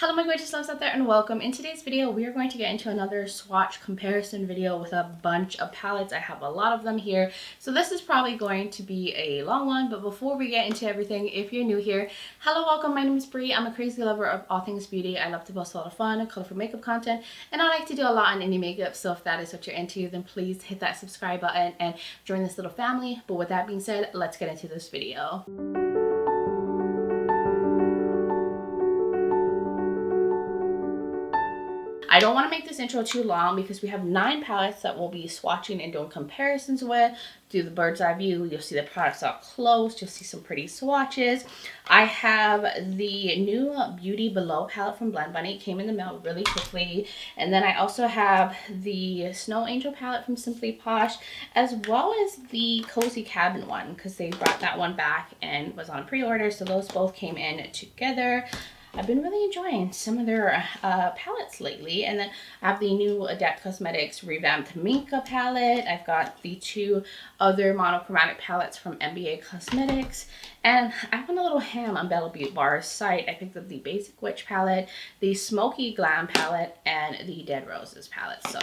Hello my gorgeous loves out there and welcome. In today's video we are going to get into another swatch comparison video with a bunch of palettes. I have a lot of them here, so this is probably going to be a long one, but before we get into everything, if you're new here, hello, welcome. My name is Bree. I'm a crazy lover of all things beauty. I love to post a lot of fun and colorful makeup content, and I like to do a lot on indie makeup, so if that is what you're into, then please hit that subscribe button and join this little family. But with that being said, let's get into this video. I don't want to make this intro too long because we have 9 palettes that we'll be swatching and doing comparisons with. Do the bird's eye view, you'll see the products up close, you'll see some pretty swatches. I have the new Beauty Below palette from Blend Bunny. It came in the mail really quickly. And then I also have the Snow Angel palette from Simply Posh, as well as the Cozy Cabin one, because they brought that one back and was on pre-order, so those both came in together. I've been really enjoying some of their palettes lately. And then I have the new Adept Cosmetics revamped Mink palette. I've got the 2 other monochromatic palettes from MBA Cosmetics. And I went a little ham on Beaute Bar's site. I picked up the Basic Witch palette, the Smokey Glam palette, and the Dead Roses palette. So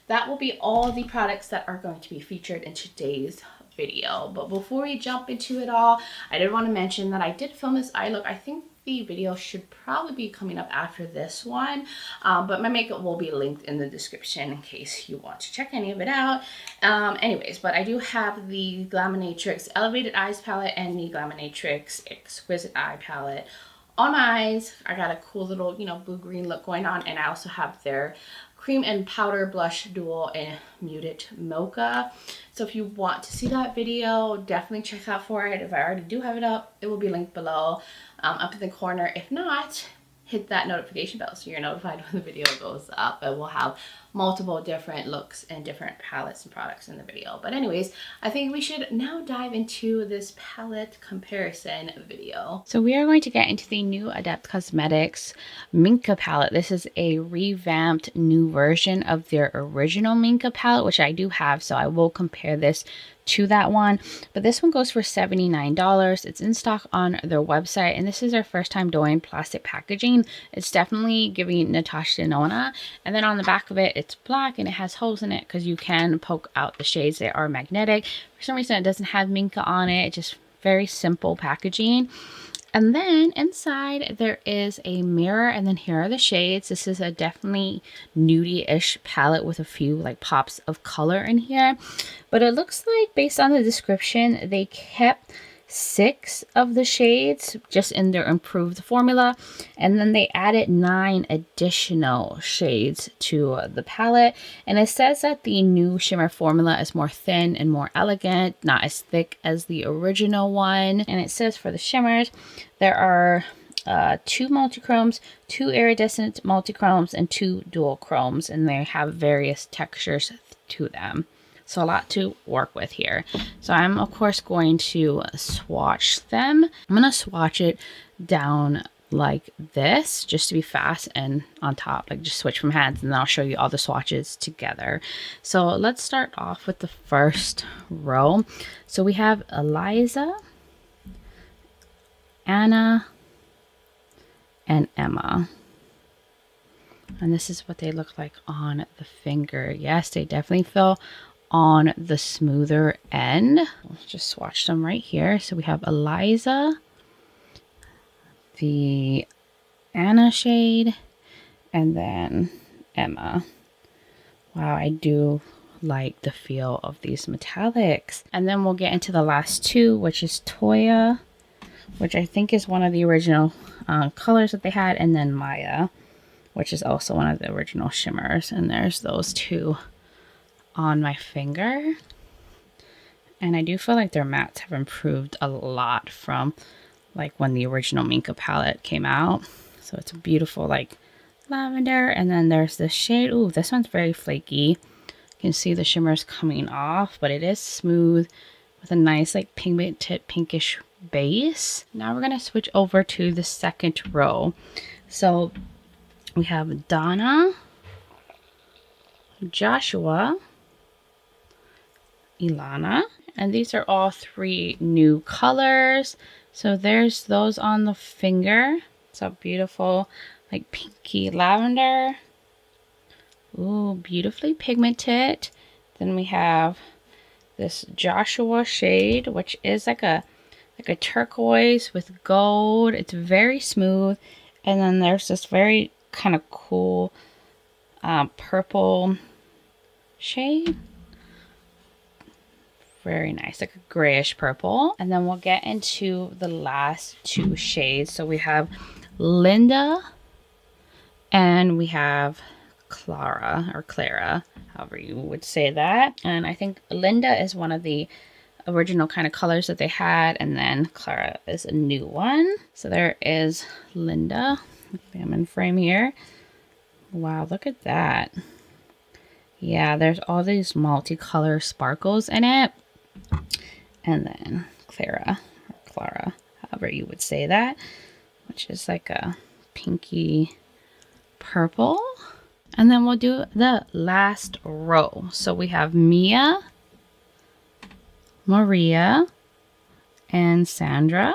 that will be all the products that are going to be featured in today's video. But before we jump into it all, I did want to mention that I did film this eye look. I think the video should probably be coming up after this one, but my makeup will be linked in the description in case you want to check any of it out. Anyways, but I do have the Glaminatrix Elevated Eyes palette and the Glaminatrix Exquisite Eye palette on my eyes. I got a cool little, blue green look going on, and I also have their cream and powder blush duo in Muted Mocha. So if you want to see that video, definitely check out for it. If I already do have it up, it will be linked below, up in the corner. If not, hit that notification bell so you're notified when the video goes up, and we'll have multiple different looks and different palettes and products in the video. But anyways, I think we should now dive into this palette comparison video. So we are going to get into the new Adept Cosmetics Mink palette. This is a revamped new version of their original Mink palette, which I do have, so I will compare this to that one. But this one goes for $79. It's in stock on their website, and this is their first time doing plastic packaging. It's definitely giving Natasha Denona. And then on the back of it, it's black and it has holes in it because you can poke out the shades. They are magnetic. For some reason it doesn't have Minka on it. It's just very simple packaging. And then inside there is a mirror, and then here are the shades. This is a definitely nudie-ish palette with a few like pops of color in here. But it looks like, based on the description, they kept 6 of the shades just in their improved formula, and then they added 9 additional shades to the palette. And it says that the new shimmer formula is more thin and more elegant, not as thick as the original one. And it says for the shimmers there are 2 multichromes, 2 iridescent multichromes, and 2 dual chromes, and they have various textures to them. So a lot to work with here. So I'm of course going to swatch them. I'm going to swatch it down like this just to be fast, and on top, like just switch from hands, and then I'll show you all the swatches together. So let's start off with the first row. So we have Eliza, Anna, and Emma. And this is what they look like on the finger. Yes, they definitely feel on the smoother end. Let's just swatch them right here. So we have Eliza, the Anna shade, and then Emma. Wow, I do like the feel of these metallics. And then we'll get into the last 2, which is Toya, which I think is one of the original colors that they had, and then Maya, which is also one of the original shimmers. And there's those 2 on my finger. And I do feel like their mattes have improved a lot from like when the original Minka palette came out. So it's a beautiful like lavender. And then there's this shade. Ooh, this one's very flaky. You can see the shimmers coming off, but it is smooth with a nice like pigmented pinkish base. Now we're going to switch over to the second row. So we have Donna, Joshua, Ilana, and these are all 3 new colors. So there's those on the finger. So beautiful like pinky lavender. Ooh, beautifully pigmented. Then we have this Joshua shade, which is like a turquoise with gold. It's very smooth. And then there's this very kind of cool purple shade. Very nice, like a grayish purple. And then we'll get into the last two shades. So we have Linda and we have Clara, or Clara, however you would say that. And I think Linda is one of the original kind of colors that they had, and then Clara is a new one. So there is Linda. I'm in frame here. Wow, look at that. Yeah, there's all these multicolor sparkles in it. And then Clara, or Clara, however you would say that, which is like a pinky purple. And then we'll do the last row. So we have Mia, Maria, and Sandra.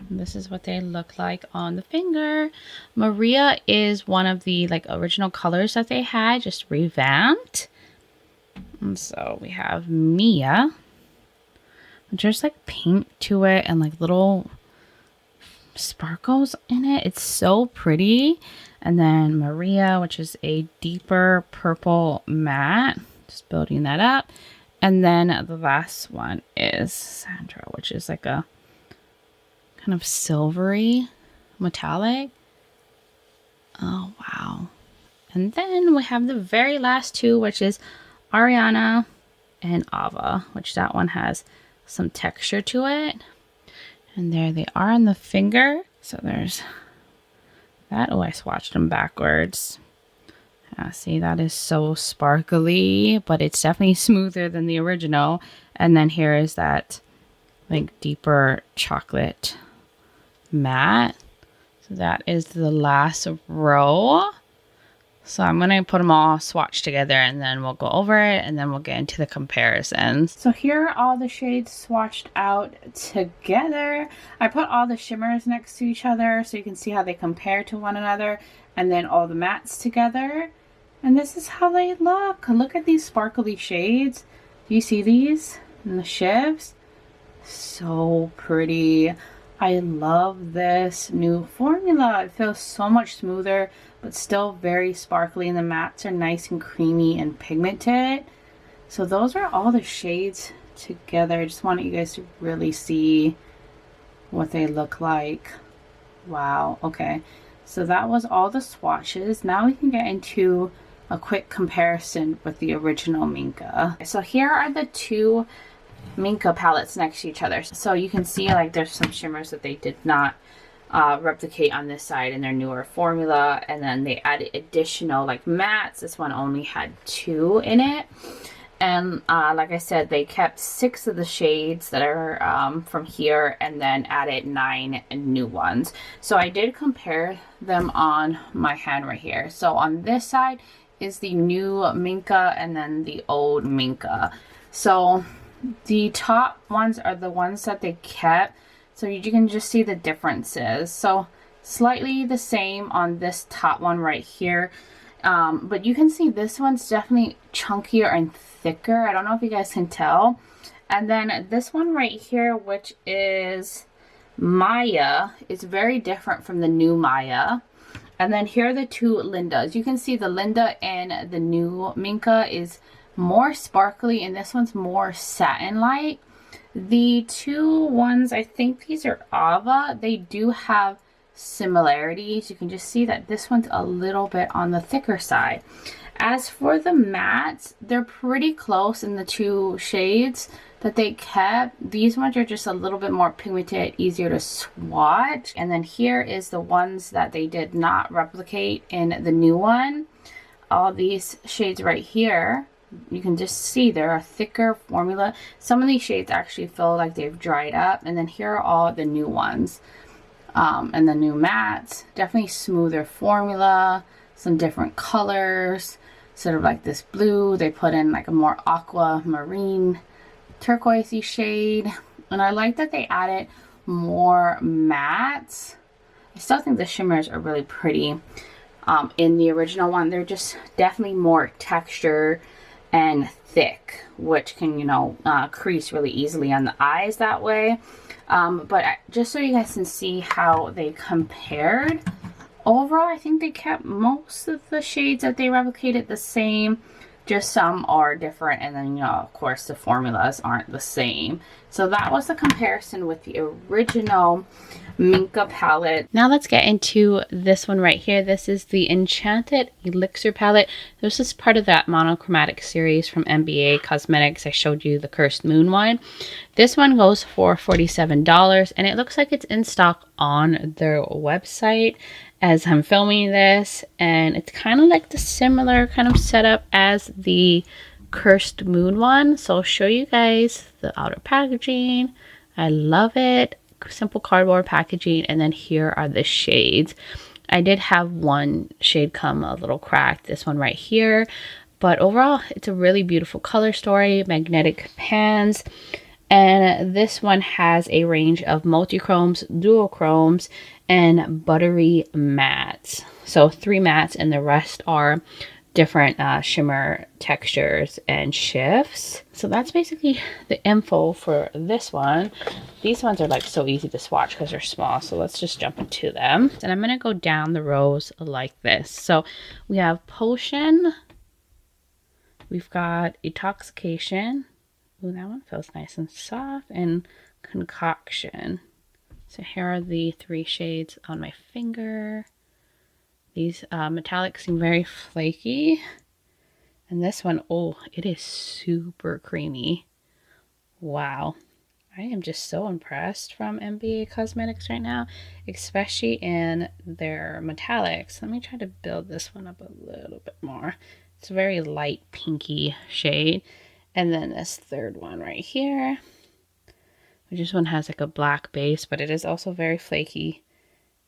This is what they look like on the finger. Maria is one of the like original colors that they had, just revamped. And so we have Mia, just like pink to it and like little sparkles in it. It's so pretty. And then Maria, which is a deeper purple matte, just building that up. And then the last one is Sandra, which is like a kind of silvery metallic. Oh, wow. And then we have the very last two, which is Ariana and Ava, which that one has some texture to it. And there they are on the finger. So there's that. Oh, I swatched them backwards. See, that is so sparkly, but it's definitely smoother than the original. And then here is that like deeper chocolate matte. So that is the last row. So I'm going to put them all swatched together and then we'll go over it and then we'll get into the comparisons. So here are all the shades swatched out together. I put all the shimmers next to each other so you can see how they compare to one another, and then all the mattes together. And this is how they look. Look at these sparkly shades. Do you see these in the shivs? So pretty. I love this new formula. It feels so much smoother, but still very sparkly, and the mattes are nice and creamy and pigmented. So those are all the shades together. I just wanted you guys to really see what they look like. Wow. Okay. So that was all the swatches. Now we can get into a quick comparison with the original Minka. So here are the two Minka palettes next to each other. So you can see like there's some shimmers that they did not replicate on this side in their newer formula, and then they added additional like mattes. This one only had 2 in it, and like I said, they kept 6 of the shades that are from here and then added 9 new ones. So I did compare them on my hand right here. So on this side is the new Minka and then the old Minka. So the top ones are the ones that they kept, so you can just see the differences. So slightly the same on this top one right here, but you can see this one's definitely chunkier and thicker. I don't know if you guys can tell. And then this one right here, which is Maya, is very different from the new Maya. And then here are the two Lindas. You can see the Linda and the new Minka is more sparkly, and this one's more satin-like. The two ones, I think these are Ava, they do have similarities. You can just see that this one's a little bit on the thicker side. As for the mattes, they're pretty close in the two shades that they kept. These ones are just a little bit more pigmented, easier to swatch. And then here is the ones that they did not replicate in the new one. All these shades right here, you can just see they're a thicker formula. Some of these shades actually feel like they've dried up. And then here are all the new ones. And the new mattes, definitely smoother formula, some different colors, sort of like this blue. They put in like a more aquamarine turquoisey shade. And I like that they added more mattes I still think the shimmers are really pretty. In the original one, they're just definitely more texture and thick, which can, you know, crease really easily on the eyes that way. But just so you guys can see how they compared, overall, I think they kept most of the shades that they replicated the same. Just some are different, and then, you know, of course, the formulas aren't the same. So that was the comparison with the original Mink palette. Now let's get into this one right here. This is the Enchanted Elixir palette. This is part of that monochromatic series from MBA Cosmetics. I showed you the Cursed Moon one. This one goes for $47, and it looks like it's in stock on their website as I'm filming this, and it's kind of like the similar kind of setup as the Cursed Moon one. So I'll show you guys the outer packaging. I love it. Simple cardboard packaging, and then here are the shades. I did have one shade come a little cracked, this one right here, but overall it's a really beautiful color story, magnetic pans, and this one has a range of multi-chromes, dual-chromes, and buttery mattes. So 3 mattes, and the rest are different shimmer textures and shifts. So that's basically the info for this one. These ones are like so easy to swatch because they're small, so let's just jump into them. And I'm gonna go down the rows like this. So we have Potion, we've got Intoxication. Ooh, that one feels nice and soft. And Concoction. So here are the 3 shades on my finger. These metallics seem very flaky. And this one, oh, it is super creamy. Wow. I am just so impressed from MBA Cosmetics right now, especially in their metallics. Let me try to build this one up a little bit more. It's a very light pinky shade. And then this third one right here, which this one has like a black base, but it is also very flaky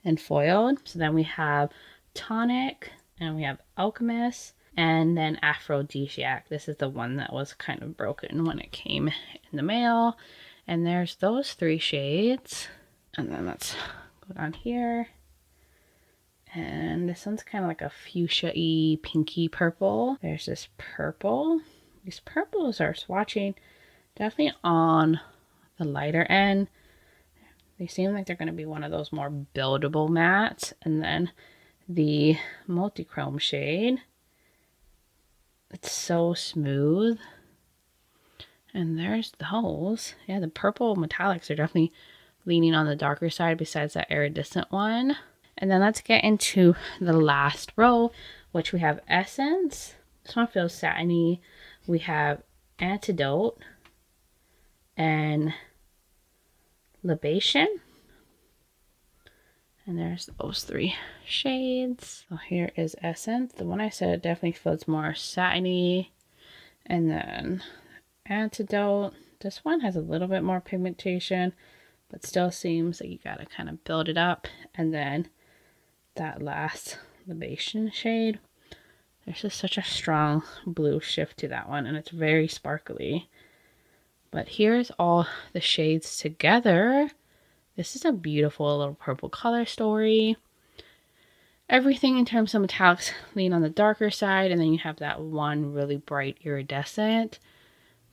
and foiled. So then we have Tonic, and we have Alchemist, and then Aphrodisiac. This is the one that was kind of broken when it came in the mail. And there's those 3 shades. And then let's go down here. And this one's kind of like a fuchsia-y, pinky purple. There's this purple. These purples are swatching definitely on the lighter end. They seem like they're going to be one of those more buildable mattes. And then the multi-chrome shade. It's so smooth. And there's those. Yeah, the purple metallics are definitely leaning on the darker side besides that iridescent one. And then let's get into the last row, which we have Essence. This one feels satiny. We have Antidote and Libation. And there's those 3 shades. So here is Essence. The one I said definitely feels more satiny. And then Antidote. This one has a little bit more pigmentation, but still seems like you gotta kind of build it up. And then that last Libation shade. There's just such a strong blue shift to that one, and it's very sparkly. But here's all the shades together. This is a beautiful little purple color story. Everything in terms of metallics lean on the darker side, and then you have that one really bright iridescent.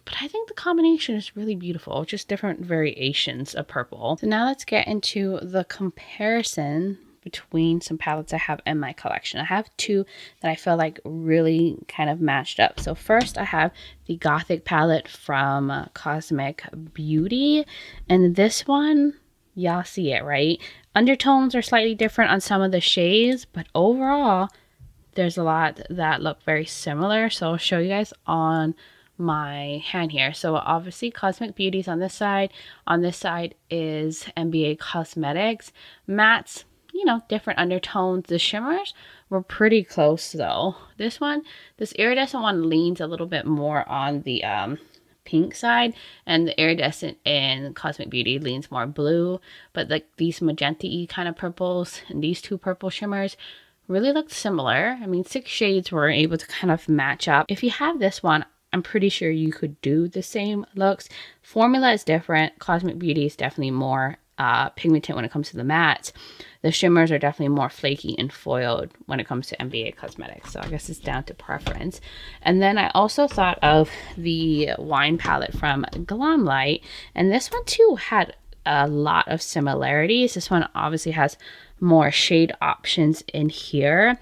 But I think the combination is really beautiful, just different variations of purple. So now let's get into the comparison between some palettes I have in my collection. I have 2 that I feel like really kind of matched up. So first I have the Gothic palette from Cosmic Beauty, and this one, y'all see it, right? Undertones are slightly different on some of the shades, but overall there's a lot that look very similar. So I'll show you guys on my hand here. So obviously Cosmic Beauty's on this side. On this side is MBA Cosmetics. Mattes, you know, different undertones. The shimmers were pretty close though. This one, this iridescent one leans a little bit more on the pink side, and the iridescent in Cosmic Beauty leans more blue. But like these magenta-y kind of purples and these 2 purple shimmers really looked similar. I mean, 6 shades were able to kind of match up. If you have this one, I'm pretty sure you could do the same looks. Formula is different. Cosmic Beauty is definitely more pigmented when it comes to the mattes. The shimmers are definitely more flaky and foiled when it comes to MBA Cosmetics. So I guess it's down to preference. And then I also thought of the wine palette from Glam, and this one too had a lot of similarities. This one obviously has more shade options in here.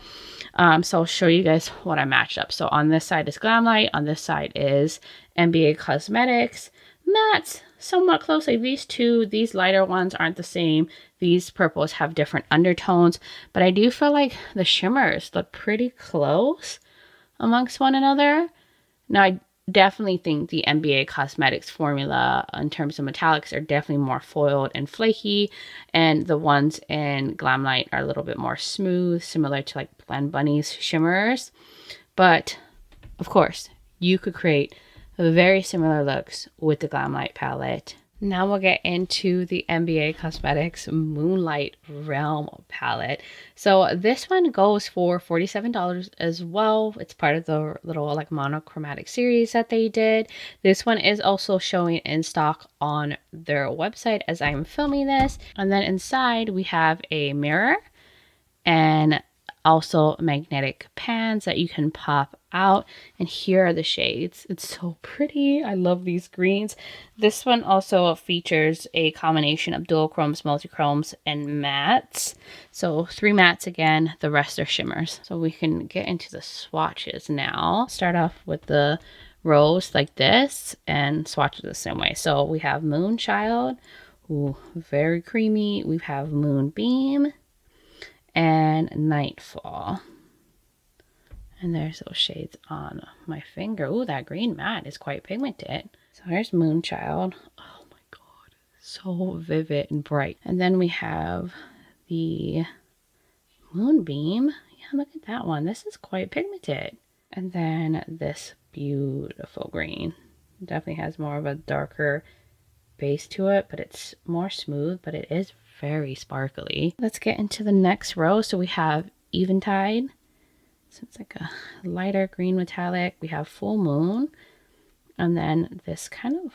So I'll show you guys what I matched up. So on this side is Glam, on this side is MBA Cosmetics. Mattes somewhat close. Like these lighter ones aren't the same. These purples have different undertones, but I do feel like the shimmers look pretty close amongst one another. Now I definitely think the MBA Cosmetics formula in terms of metallics are definitely more foiled and flaky, and the ones in Glam are a little bit more smooth, similar to like Blend Bunny's shimmers. But of course, you could create very similar looks with the Glam palette. Now we'll get into the MBA Cosmetics Moonlight Realm palette. So this one goes for $47 as well. It's part of the little like monochromatic series that they did. This one is also showing in stock on their website as I'm filming this. And then inside we have a mirror and also magnetic pans that you can pop out, and here are the shades. It's so pretty. I love these greens. This one also features a combination of dual chromes, multi-chromes, and mattes. So 3 mattes again, the rest are shimmers. So we can get into the swatches now. Start off with the rose like this and swatches the same way. So we have Moonchild, ooh, very creamy. We have Moonbeam and Nightfall. And there's those shades on my finger. Ooh, that green matte is quite pigmented. So here's Moonchild. Oh my god, so vivid and bright. And then we have the Moonbeam. Yeah, look at that one. This is quite pigmented. And then this beautiful green. Definitely has more of a darker base to it, but it's more smooth, but it is very sparkly. Let's get into the next row. So we have Eventide. So it's like a lighter green metallic. We have Full Moon. And then this kind of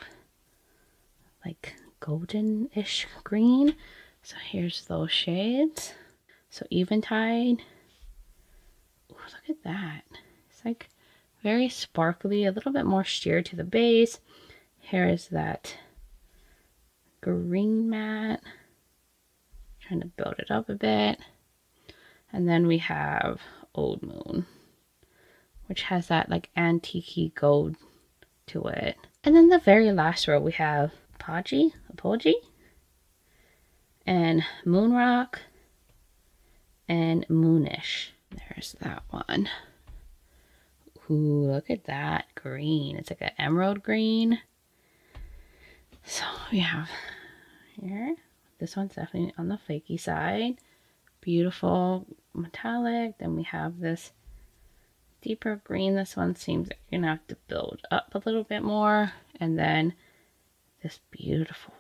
like golden-ish green. So here's those shades. So Eventide. Ooh, look at that. It's like very sparkly, a little bit more sheer to the base. Here is that green matte. Trying to build it up a bit. And then we have Old Moon, which has that like antique gold to it. And then the very last row we have Apogee, and Moonrock, and Moonish. There's that one. Ooh, look at that green. It's like an emerald green. So we have here. This one's definitely on the flaky side. Beautiful metallic. Then we have this deeper green. This one seems like you're gonna have to build up a little bit more. And then this beautiful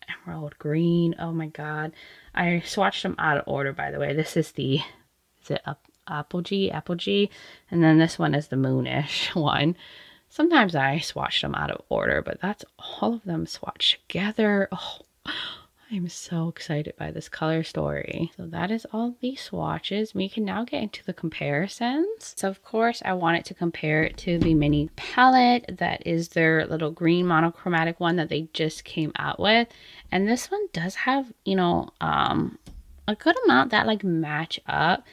emerald green. Oh my god. I swatched them out of order, by the way. This is the, is it Apogee? And then this one is the Moonish one. Sometimes I swatch them out of order, but that's all of them swatched together. Oh, I'm so excited by this color story. So that is all the swatches. We can now get into the comparisons. So of course I wanted to compare it to the mini palette. That is their little green monochromatic one that they just came out with. And this one does have, you know, a good amount that like match up,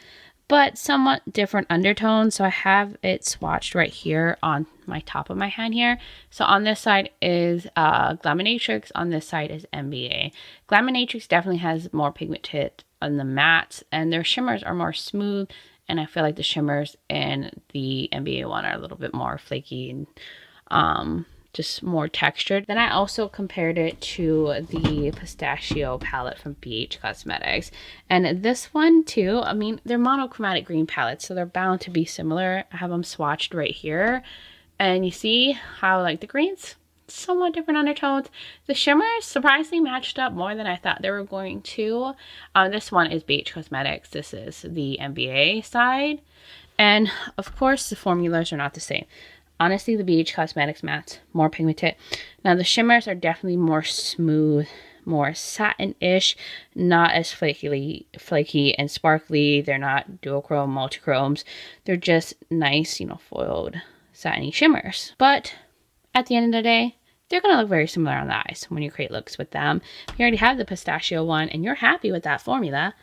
but somewhat different undertones. So I have it swatched right here on my top of my hand here. So on this side is Glaminatrix, on this side is MBA. Glaminatrix definitely has more pigmented on the mattes, and their shimmers are more smooth, and I feel like the shimmers in the MBA one are a little bit more flaky and just more textured. Then I also compared it to the pistachio palette from BH Cosmetics, and this one too, I mean, they're monochromatic green palettes, so they're bound to be similar. I have them swatched right here, and you see how like the greens somewhat different undertones. The shimmers surprisingly matched up more than I thought they were going to. This one is BH Cosmetics, this is the MBA side, and of course the formulas are not the same. Honestly, the BH Cosmetics mattes more pigmented. Now the shimmers are definitely more smooth, more satin-ish, not as flaky and sparkly. They're not duochrome, multichromes. They're just nice, you know, foiled satiny shimmers. But at the end of the day, they're going to look very similar on the eyes when you create looks with them. If you already have the pistachio one and you're happy with that formula,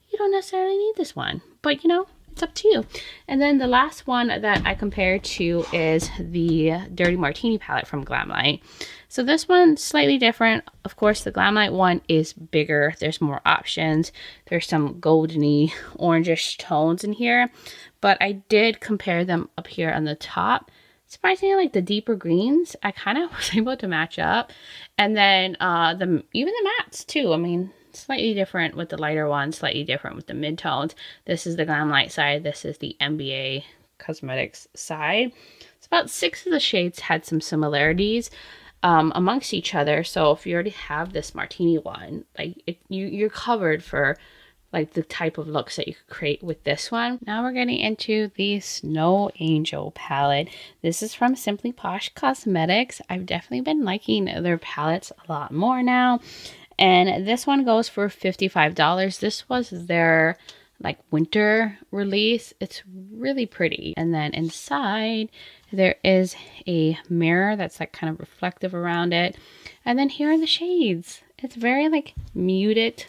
you don't necessarily need this one. But, you know, it's up to you. And then the last one that I compared to is the Dirty Martini palette from Glamlight. So this one's slightly different. Of course, the Glamlight one is bigger. There's more options. There's some goldeny, orangish tones in here. But I did compare them up here on the top. Surprisingly, like the deeper greens, I kind of was able to match up. And then even the mattes too. I mean, slightly different with the lighter one, slightly different with the mid-tones. This is the Glamlight side. This is the MBA Cosmetics side. It's about 6 of the shades had some similarities amongst each other. So if you already have this martini one, like you're covered for like the type of looks that you could create with this one. Now we're getting into the Snow Angel palette. This is from Simply Posh Cosmetics. I've definitely been liking their palettes a lot more now. And this one goes for $55. This was their like winter release. It's really pretty. And then inside there is a mirror that's like kind of reflective around it. And then here are the shades. It's very like muted,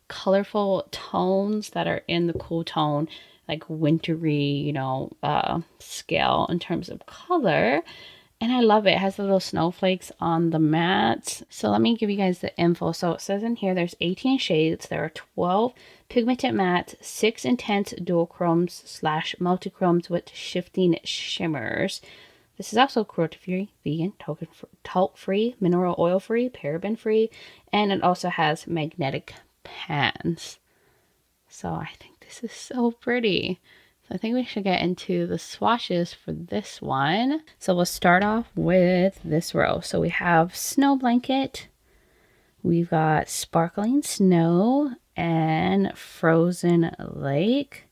colorful tones that are in the cool tone, like wintry, you know, scale in terms of color. And I love it. It has the little snowflakes on the matte. So let me give you guys the info. So it says in here there's 18 shades. There are 12 pigmented mattes, 6 intense duochromes / multichromes with shifting shimmers. This is also cruelty-free, vegan, talc-free, mineral oil-free, paraben-free, and it also has magnetic pans. So I think this is so pretty. So I think we should get into the swatches for this one. So we'll start off with this row. So we have Snow Blanket, we've got Sparkling Snow, and Frozen Lake.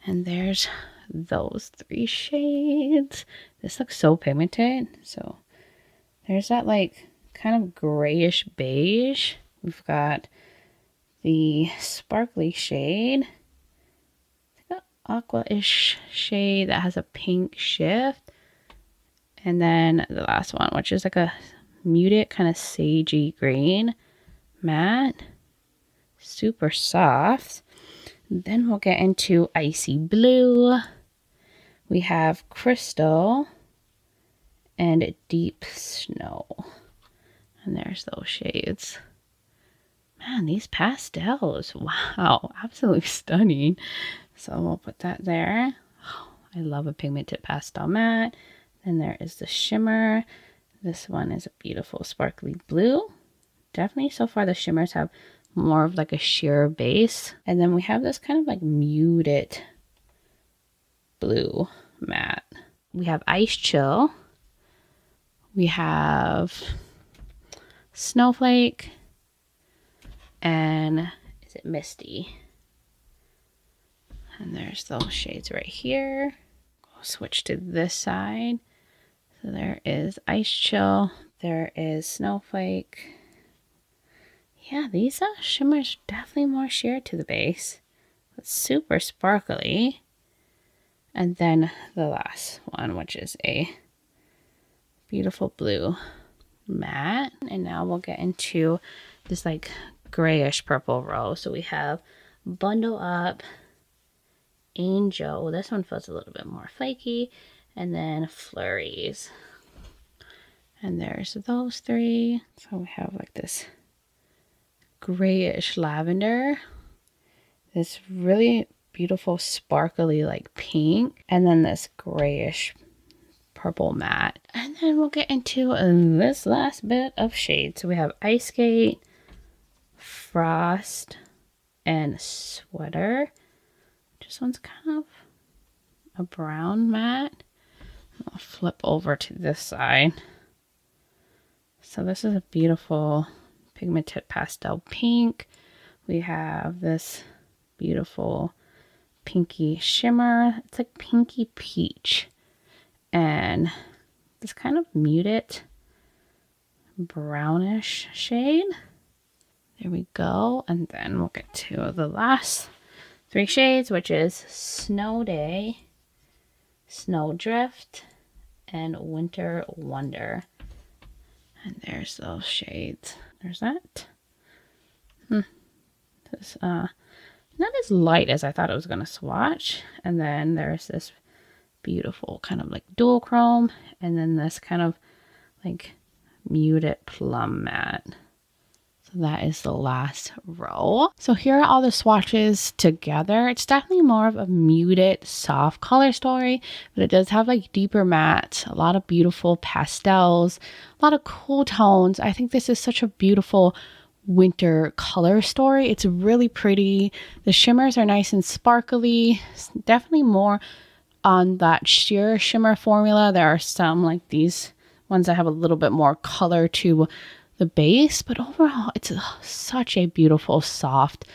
And there's those 3 shades. This looks so pigmented. So there's that like kind of grayish beige. We've got the sparkly shade, aqua-ish shade that has a pink shift, and then the last one, which is like a muted kind of sagey green matte, super soft. Then we'll get into Icy Blue. We have Crystal and Deep Snow, and there's those shades. Man, these pastels, wow, absolutely stunning. So we'll put that there. Oh, I love a pigmented pastel matte. Then there is the shimmer. This one is a beautiful sparkly blue. Definitely so far the shimmers have more of like a sheer base. And then we have this kind of like muted blue matte. We have Ice Chill. We have Snowflake. And is it Misty? And there's those shades right here. We'll switch to this side. So there is Ice Chill. There is Snowflake. Yeah, these shimmers definitely more sheer to the base. It's super sparkly. And then the last one, which is a beautiful blue matte. And now we'll get into this like grayish purple row. So we have Bundle Up, Angel. This one feels a little bit more flaky. And then Flurries. And there's those 3. So we have like this grayish lavender, this really beautiful sparkly like pink, and then this grayish purple matte. And then we'll get into this last bit of shade. So we have Ice Skate, Frost, and Sweater. This one's kind of a brown matte. I'll flip over to this side. So this is a beautiful pigmented pastel pink. We have this beautiful pinky shimmer. It's like pinky peach. And this kind of muted brownish shade. There we go. And then we'll get to the last 3 shades, which is Snow Day, Snowdrift, and Winter Wonder. And there's those shades. There's that. This, not as light as I thought it was going to swatch. And then there's this beautiful kind of like dual chrome. And then this kind of like muted plum matte. So that is the last row. So here are all the swatches together. It's definitely more of a muted, soft color story, but it does have like deeper mattes, a lot of beautiful pastels, a lot of cool tones. I think this is such a beautiful winter color story. It's really pretty. The shimmers are nice and sparkly. It's definitely more on that sheer shimmer formula. There are some like these ones that have a little bit more color to the base, but overall it's such a beautiful soft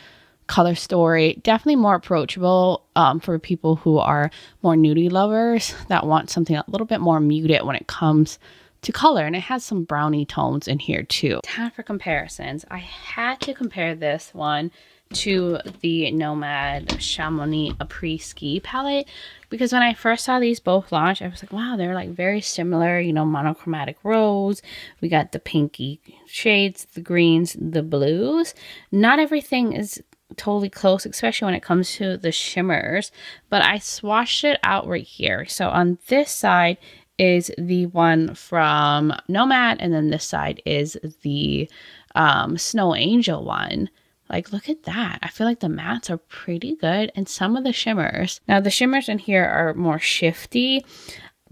color story. Definitely more approachable for people who are more nudie lovers that want something a little bit more muted when it comes to color. And it has some brownie tones in here too. Time for comparisons. I had to compare this one to the Nomad Chamonix Après-Ski palette because when I first saw these both launch, I was like, wow, they're like very similar, you know, monochromatic rose. We got the pinky shades, the greens, the blues. Not everything is totally close, especially when it comes to the shimmers, but I swatched it out right here. So on this side is the one from Nomad, and then this side is the Snow Angel one. Like, look at that. I feel like the mattes are pretty good. And some of the shimmers. Now, the shimmers in here are more shifty.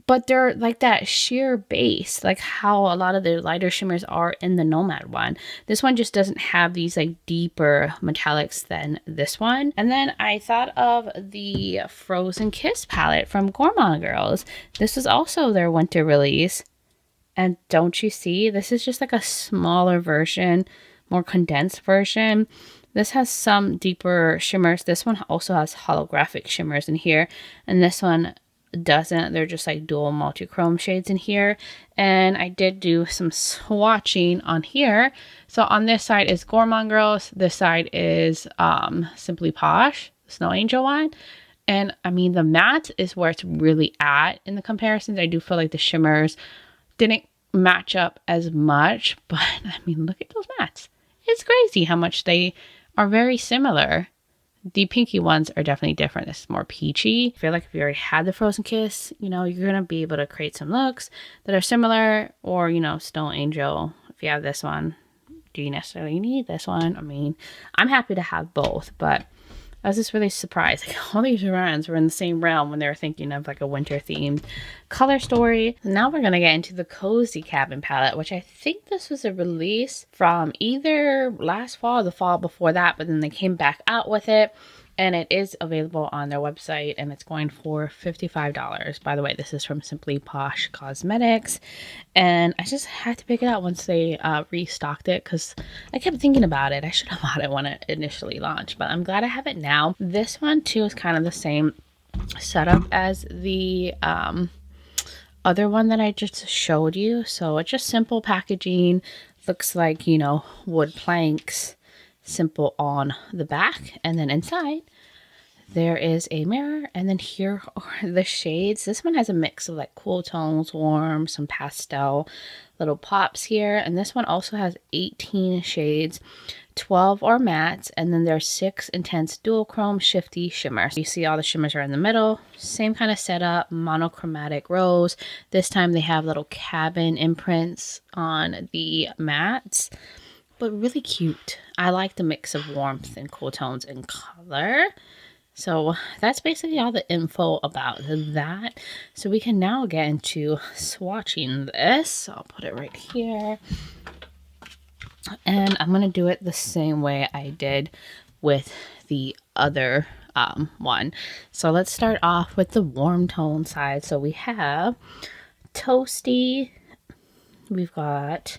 But they're like that sheer base. Like how a lot of the lighter shimmers are in the Nomad one. This one just doesn't have these like deeper metallics than this one. And then I thought of the Frozen Kiss palette from Gourmande Girls. This is also their winter release. And don't you see? This is just like a smaller version, more condensed version. This has some deeper shimmers. This one also has holographic shimmers in here. And this one doesn't. They're just like dual multi-chrome shades in here. And I did do some swatching on here. So on this side is Gourmande Girls. This side is Simply Posh, Snow Angel one. And I mean, the matte is where it's really at in the comparisons. I do feel like the shimmers didn't match up as much. But I mean, look at those mattes. It's crazy how much they are very similar. The pinky ones are definitely different. This is more peachy. I feel like if you already had the Frozen Kiss, you know, you're going to be able to create some looks that are similar. Or, you know, Snow Angel, if you have this one, do you necessarily need this one? I mean, I'm happy to have both, but I was just really surprised. Like, all these brands were in the same realm when they were thinking of like a winter themed color story. Now we're going to get into the Cozy Cabin palette, which I think this was a release from either last fall or the fall before that, but then they came back out with it. And it is available on their website, and it's going for $55. By the way, this is from Simply Posh Cosmetics. And I just had to pick it out once they restocked it because I kept thinking about it. I should have bought it when it initially launched, but I'm glad I have it now. This one, too, is kind of the same setup as the other one that I just showed you. So it's just simple packaging. Looks like, you know, wood planks. Simple on the back, and then inside there is a mirror, and then here are the shades. This one has a mix of like cool tones, warm, some pastel little pops here, and this one also has 18 shades. 12 are mattes, and then there's 6 intense dual chrome shifty shimmers. You see all the shimmers are in the middle. Same kind of setup, monochromatic rose. This time they have little cabin imprints on the mattes. But really cute. I like the mix of warmth and cool tones and color. So that's basically all the info about that. So we can now get into swatching this. So I'll put it right here. And I'm going to do it the same way I did with the other one. So let's start off with the warm tone side. So we have Toasty. We've got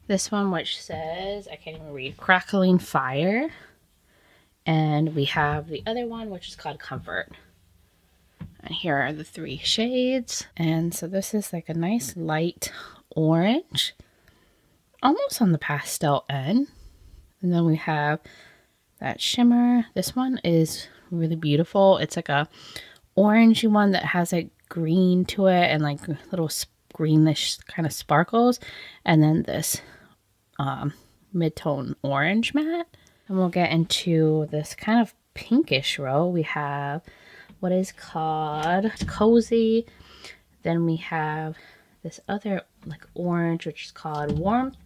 this one, which says, I can't even read, Crackling Fire. And we have the other one, which is called Comfort. And here are the 3 shades. And so this is like a nice light orange, almost on the pastel end. And then we have that shimmer. This one is really beautiful. It's like a orangey one that has like green to it and like little greenish kind of sparkles. And then this mid-tone orange matte. And we'll get into this kind of pinkish row. We have what is called Cozy. Then we have this other like orange, which is called Warmth.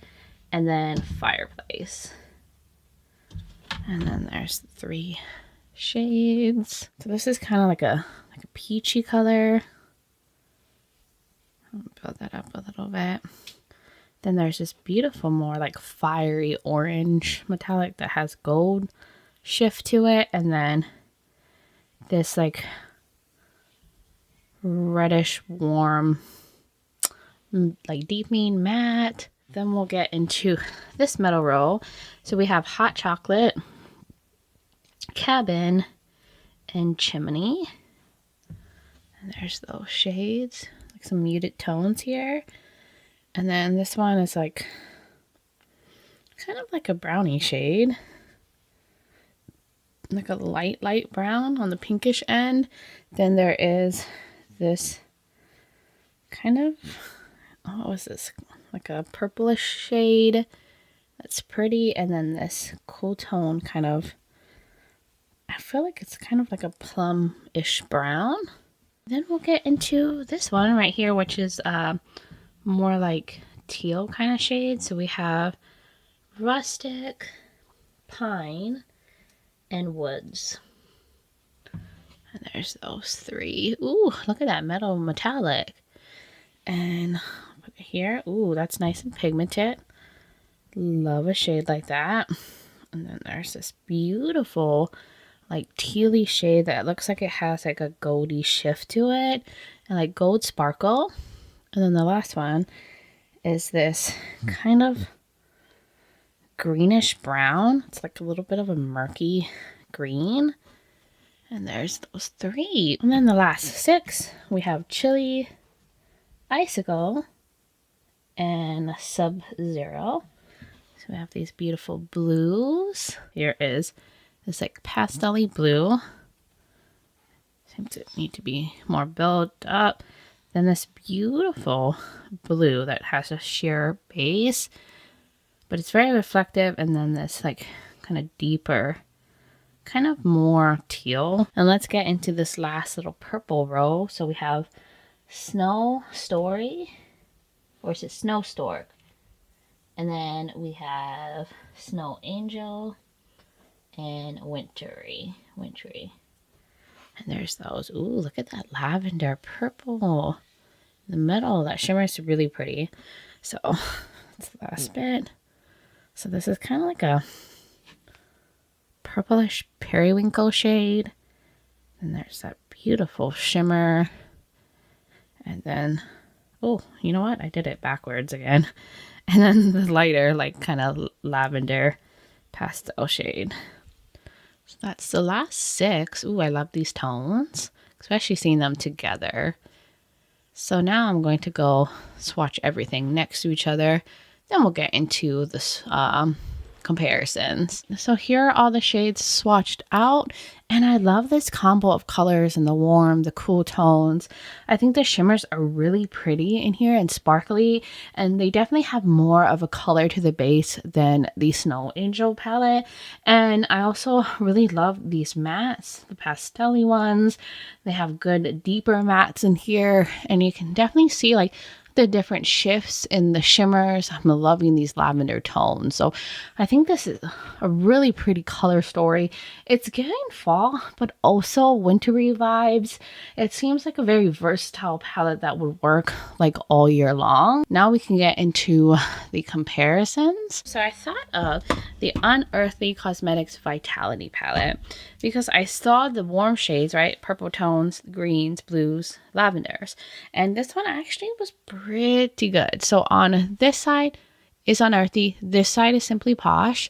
And then Fireplace. And then there's 3 shades. So this is kind of like a peachy color. I'll build that up a little bit. Then there's this beautiful, more like fiery orange metallic that has gold shift to it. And then this like reddish warm, like deepening matte. Then we'll get into this middle row. So we have Hot Chocolate, Cabin, and Chimney. And there's those shades, like some muted tones here. And then this one is like kind of like a brownie shade, like a light brown on the pinkish end. Then there is this kind of, what was this, like a purplish shade that's pretty. And then this cool tone kind of, I feel like it's kind of like a plum-ish brown. Then we'll get into this one right here, which is more like teal kind of shade. So we have Rustic, Pine, and Woods. And there's those 3. Ooh, look at that metal metallic. And here, ooh, that's nice and pigmented. Love a shade like that. And then there's this beautiful like tealy shade that looks like it has like a goldy shift to it and like gold sparkle. And then the last one is this kind of greenish brown. It's like a little bit of a murky green. And there's those 3. And then the last 6, we have Chili, Icicle, and Sub-Zero. So we have these beautiful blues. Here is this like pastel-y blue. Seems to need to be more built up. Then this beautiful blue that has a sheer base, but it's very reflective. And then this like kind of deeper, kind of more teal. And let's get into this last little purple row. So we have Snow Story, or is it Snow Stork? And then we have Snow Angel and Wintry. And there's those. Ooh, look at that lavender purple in the middle. That shimmer is really pretty. So that's the last bit. So this is kind of like a purplish periwinkle shade. And there's that beautiful shimmer. And then, oh, you know what? I did it backwards again. And then the lighter, like kind of lavender pastel shade. So that's the last 6. Ooh, I love these tones, especially seeing them together. So now I'm going to go swatch everything next to each other. Then we'll get into this comparisons. So here are all the shades swatched out, and I love this combo of colors and the warm, the cool tones. I think the shimmers are really pretty in here and sparkly, and they definitely have more of a color to the base than the Snow Angel palette. And I also really love these mattes, the pastel-y ones. They have good deeper mattes in here, and you can definitely see like the different shifts in the shimmers. I'm loving these lavender tones. So I think this is a really pretty color story. It's giving fall, but also wintry vibes. It seems like a very versatile palette that would work like all year long. Now we can get into the comparisons. So I thought of the Unearthly Cosmetics Vitality palette because I saw the warm shades, right? Purple tones, greens, blues, lavenders. And this one actually was pretty good. So on this side is Unearthly. This side is Simply Posh.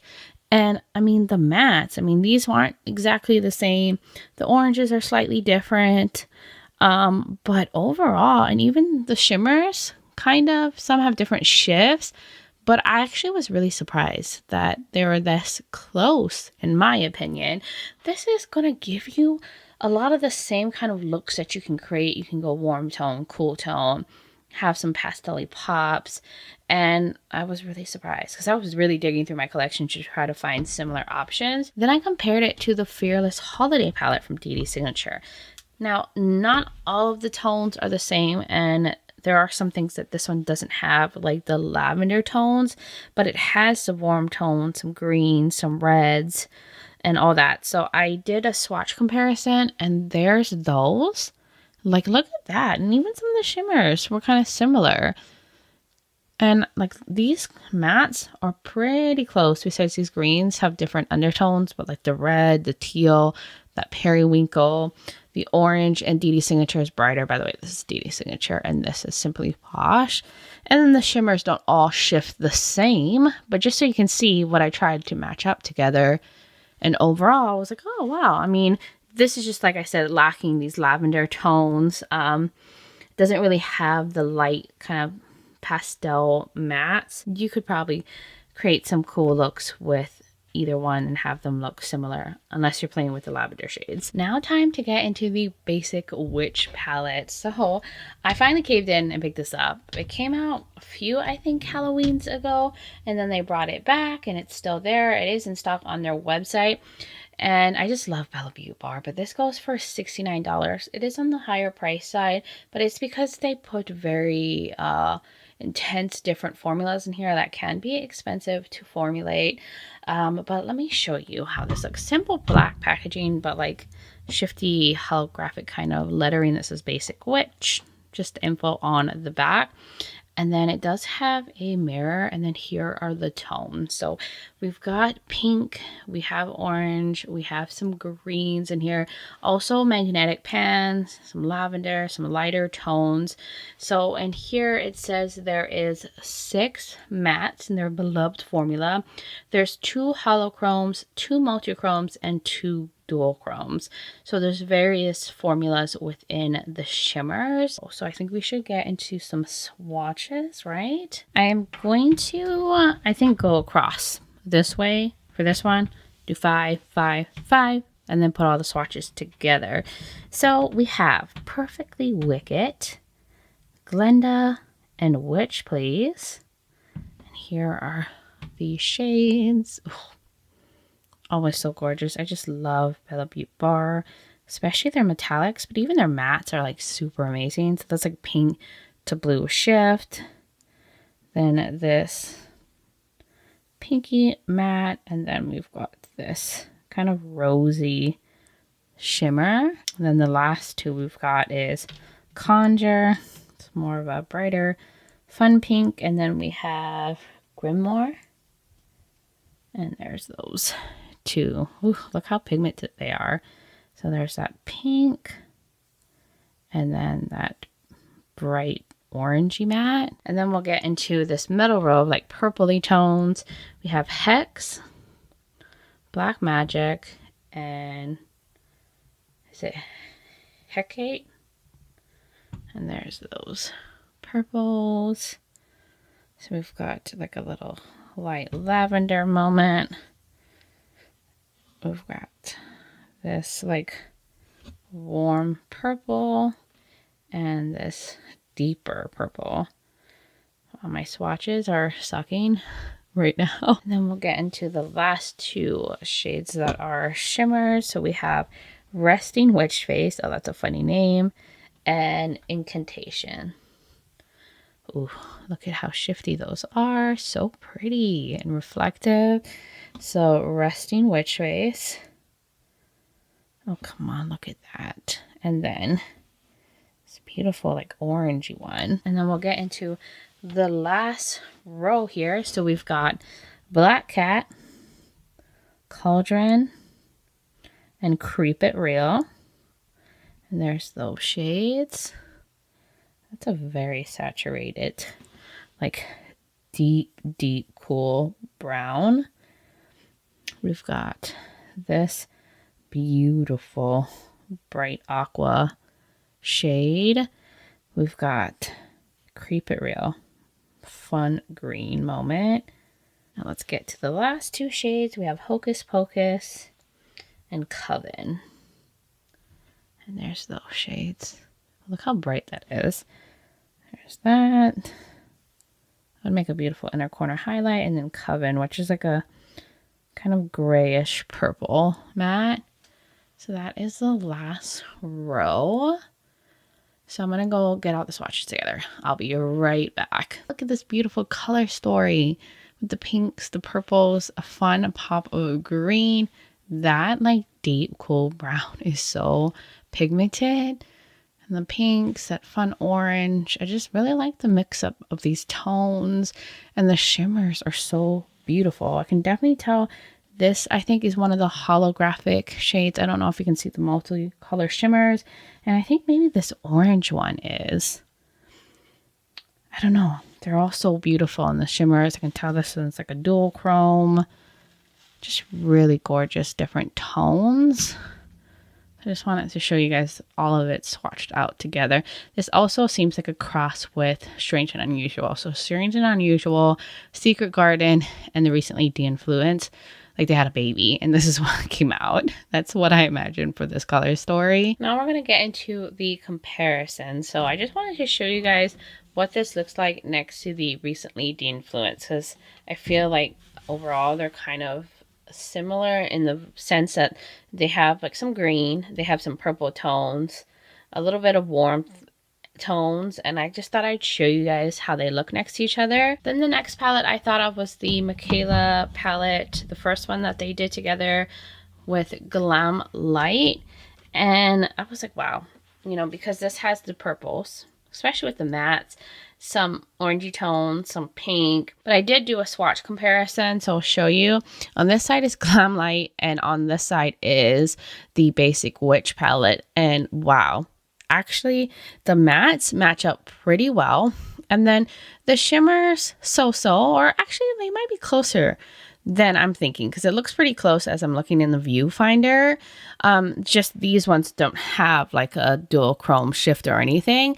And I mean, the mattes, I mean, these aren't exactly the same. The oranges are slightly different. But overall, and even the shimmers, kind of, some have different shifts. But I actually was really surprised that they were this close, in my opinion. This is going to give you a lot of the same kind of looks that you can create. You can go warm tone, cool tone, have some pastel-y pops. And I was really surprised because I was really digging through my collection to try to find similar options. Then I compared it to the Fearless Holiday palette from DedeSignature. Now, not all of the tones are the same, and there are some things that this one doesn't have, like the lavender tones, but it has some warm tones, some greens, some reds, and all that. So I did a swatch comparison, and there's those. Like, look at that. And even some of the shimmers were kind of similar. And like these mattes are pretty close, besides these greens have different undertones, but like the red, the teal, that periwinkle, the orange, and DedeSignature is brighter. By the way, this is DedeSignature and this is simply Posh. And then the shimmers don't all shift the same, but just so you can see what I tried to match up together. And overall, I was like, oh, wow. I mean, this is just, like I said, lacking these lavender tones. Doesn't really have the light kind of pastel mattes. You could probably create some cool looks with either one and have them look similar, unless you're playing with the lavender shades. Now time to get into the basic witch palette. So I finally caved in and picked this up. It came out a few, I think, Halloweens ago, and then they brought it back and it's still there. It is in stock on their website. And I just love Beaute Bar, but this goes for $69. It is on the higher price side, but it's because they put very intense different formulas in here that can be expensive to formulate. But let me show you how this looks. Simple black packaging, but like shifty holographic kind of lettering. This is basic witch, just info on the back. And then it does have a mirror, and then here are the tones. So we've got pink, we have orange, we have some greens in here. Also magnetic pans, some lavender, some lighter tones. So in here it says there is 6 mattes in their beloved formula. There's 2 holochromes, 2 multichromes, and 2 dual chromes. So there's various formulas within the shimmers. So I think we should get into some swatches, right? I am going to, I think, go across this way for this one. Do 5, 5, 5, and then put all the swatches together. So we have Perfectly Wicked, Glenda, and Witch Please. And here are the shades. Ooh, always so gorgeous. I just love Beaute Bar, especially their metallics, but even their mattes are like super amazing. So that's like pink to blue shift. Then this pinky matte, and then we've got this kind of rosy shimmer. And then the last two we've got is Conjure. It's more of a brighter fun pink, and then we have Grimoire. And there's those two. Ooh, look how pigmented they are. So there's that pink, and then that bright orangey matte. And then we'll get into this middle row of like purpley tones. We have Hex, Black Magic, and is it Hecate? And there's those purples. So we've got like a little light lavender moment. We've got this like warm purple and this deeper purple. My swatches are sucking right now. And then we'll get into the last two shades that are shimmers. So we have Resting Witch Face. Oh, that's a funny name. And Incantation. Ooh, look at how shifty those are. So pretty and reflective. So Resting Witch Face. Oh, come on, look at that. And then this beautiful like orangey one. And then we'll get into the last row here. So we've got Black Cat, Cauldron, and Creep It Real. And there's those shades. That's a very saturated, like deep, cool brown. We've got this beautiful bright aqua shade. We've got Creep It Real. fun green moment. Now let's get to the last two shades. We have Hocus Pocus and Coven. And there's those shades. Look how bright that is. There's that. That would make a beautiful inner corner highlight. And then Coven, which is like a kind of grayish purple matte. So that is the last row. So I'm going to go get all the swatches together. I'll be right back. Look at this beautiful color story with the pinks, the purples, a fun pop of green. That like deep cool brown is so pigmented. And the pinks, that fun orange. I just really like the mix up of these tones. And the shimmers are so beautiful. I can definitely tell this, I think, is one of the holographic shades. I don't know if you can see the multicolor shimmers. And I think maybe this orange one is. I don't know. They're all so beautiful in the shimmers. I can tell this one's like a dual chrome. Just really gorgeous different tones. I just wanted to show you guys all of it swatched out together. This also seems like a cross with Strange and Unusual. So Strange and Unusual, Secret Garden, and the recently De-Influence. Like they had a baby and this is what came out. That's what I imagined for this color story. Now we're going to get into the comparison. So I just wanted to show you guys what this looks like next to the recently De-Influence. Because I feel like overall they're kind of similar in the sense that they have like some green, they have some purple tones, a little bit of warmth tones, and I just thought I'd show you guys how they look next to each other. Then the next palette I thought of was the Michaela palette, the first one that they did together with Glam Light, and I was like, wow, you know, because this has the purples, especially with the mattes, some orangey tones, some pink, but I did do a swatch comparison, so I'll show you. On this side is Glam Light, and on this side is the basic Witch palette, and wow, actually the mattes match up pretty well, and then the shimmers so-so, or actually they might be closer than I'm thinking because it looks pretty close as I'm looking in the viewfinder. Just these ones don't have like a dual chrome shift or anything,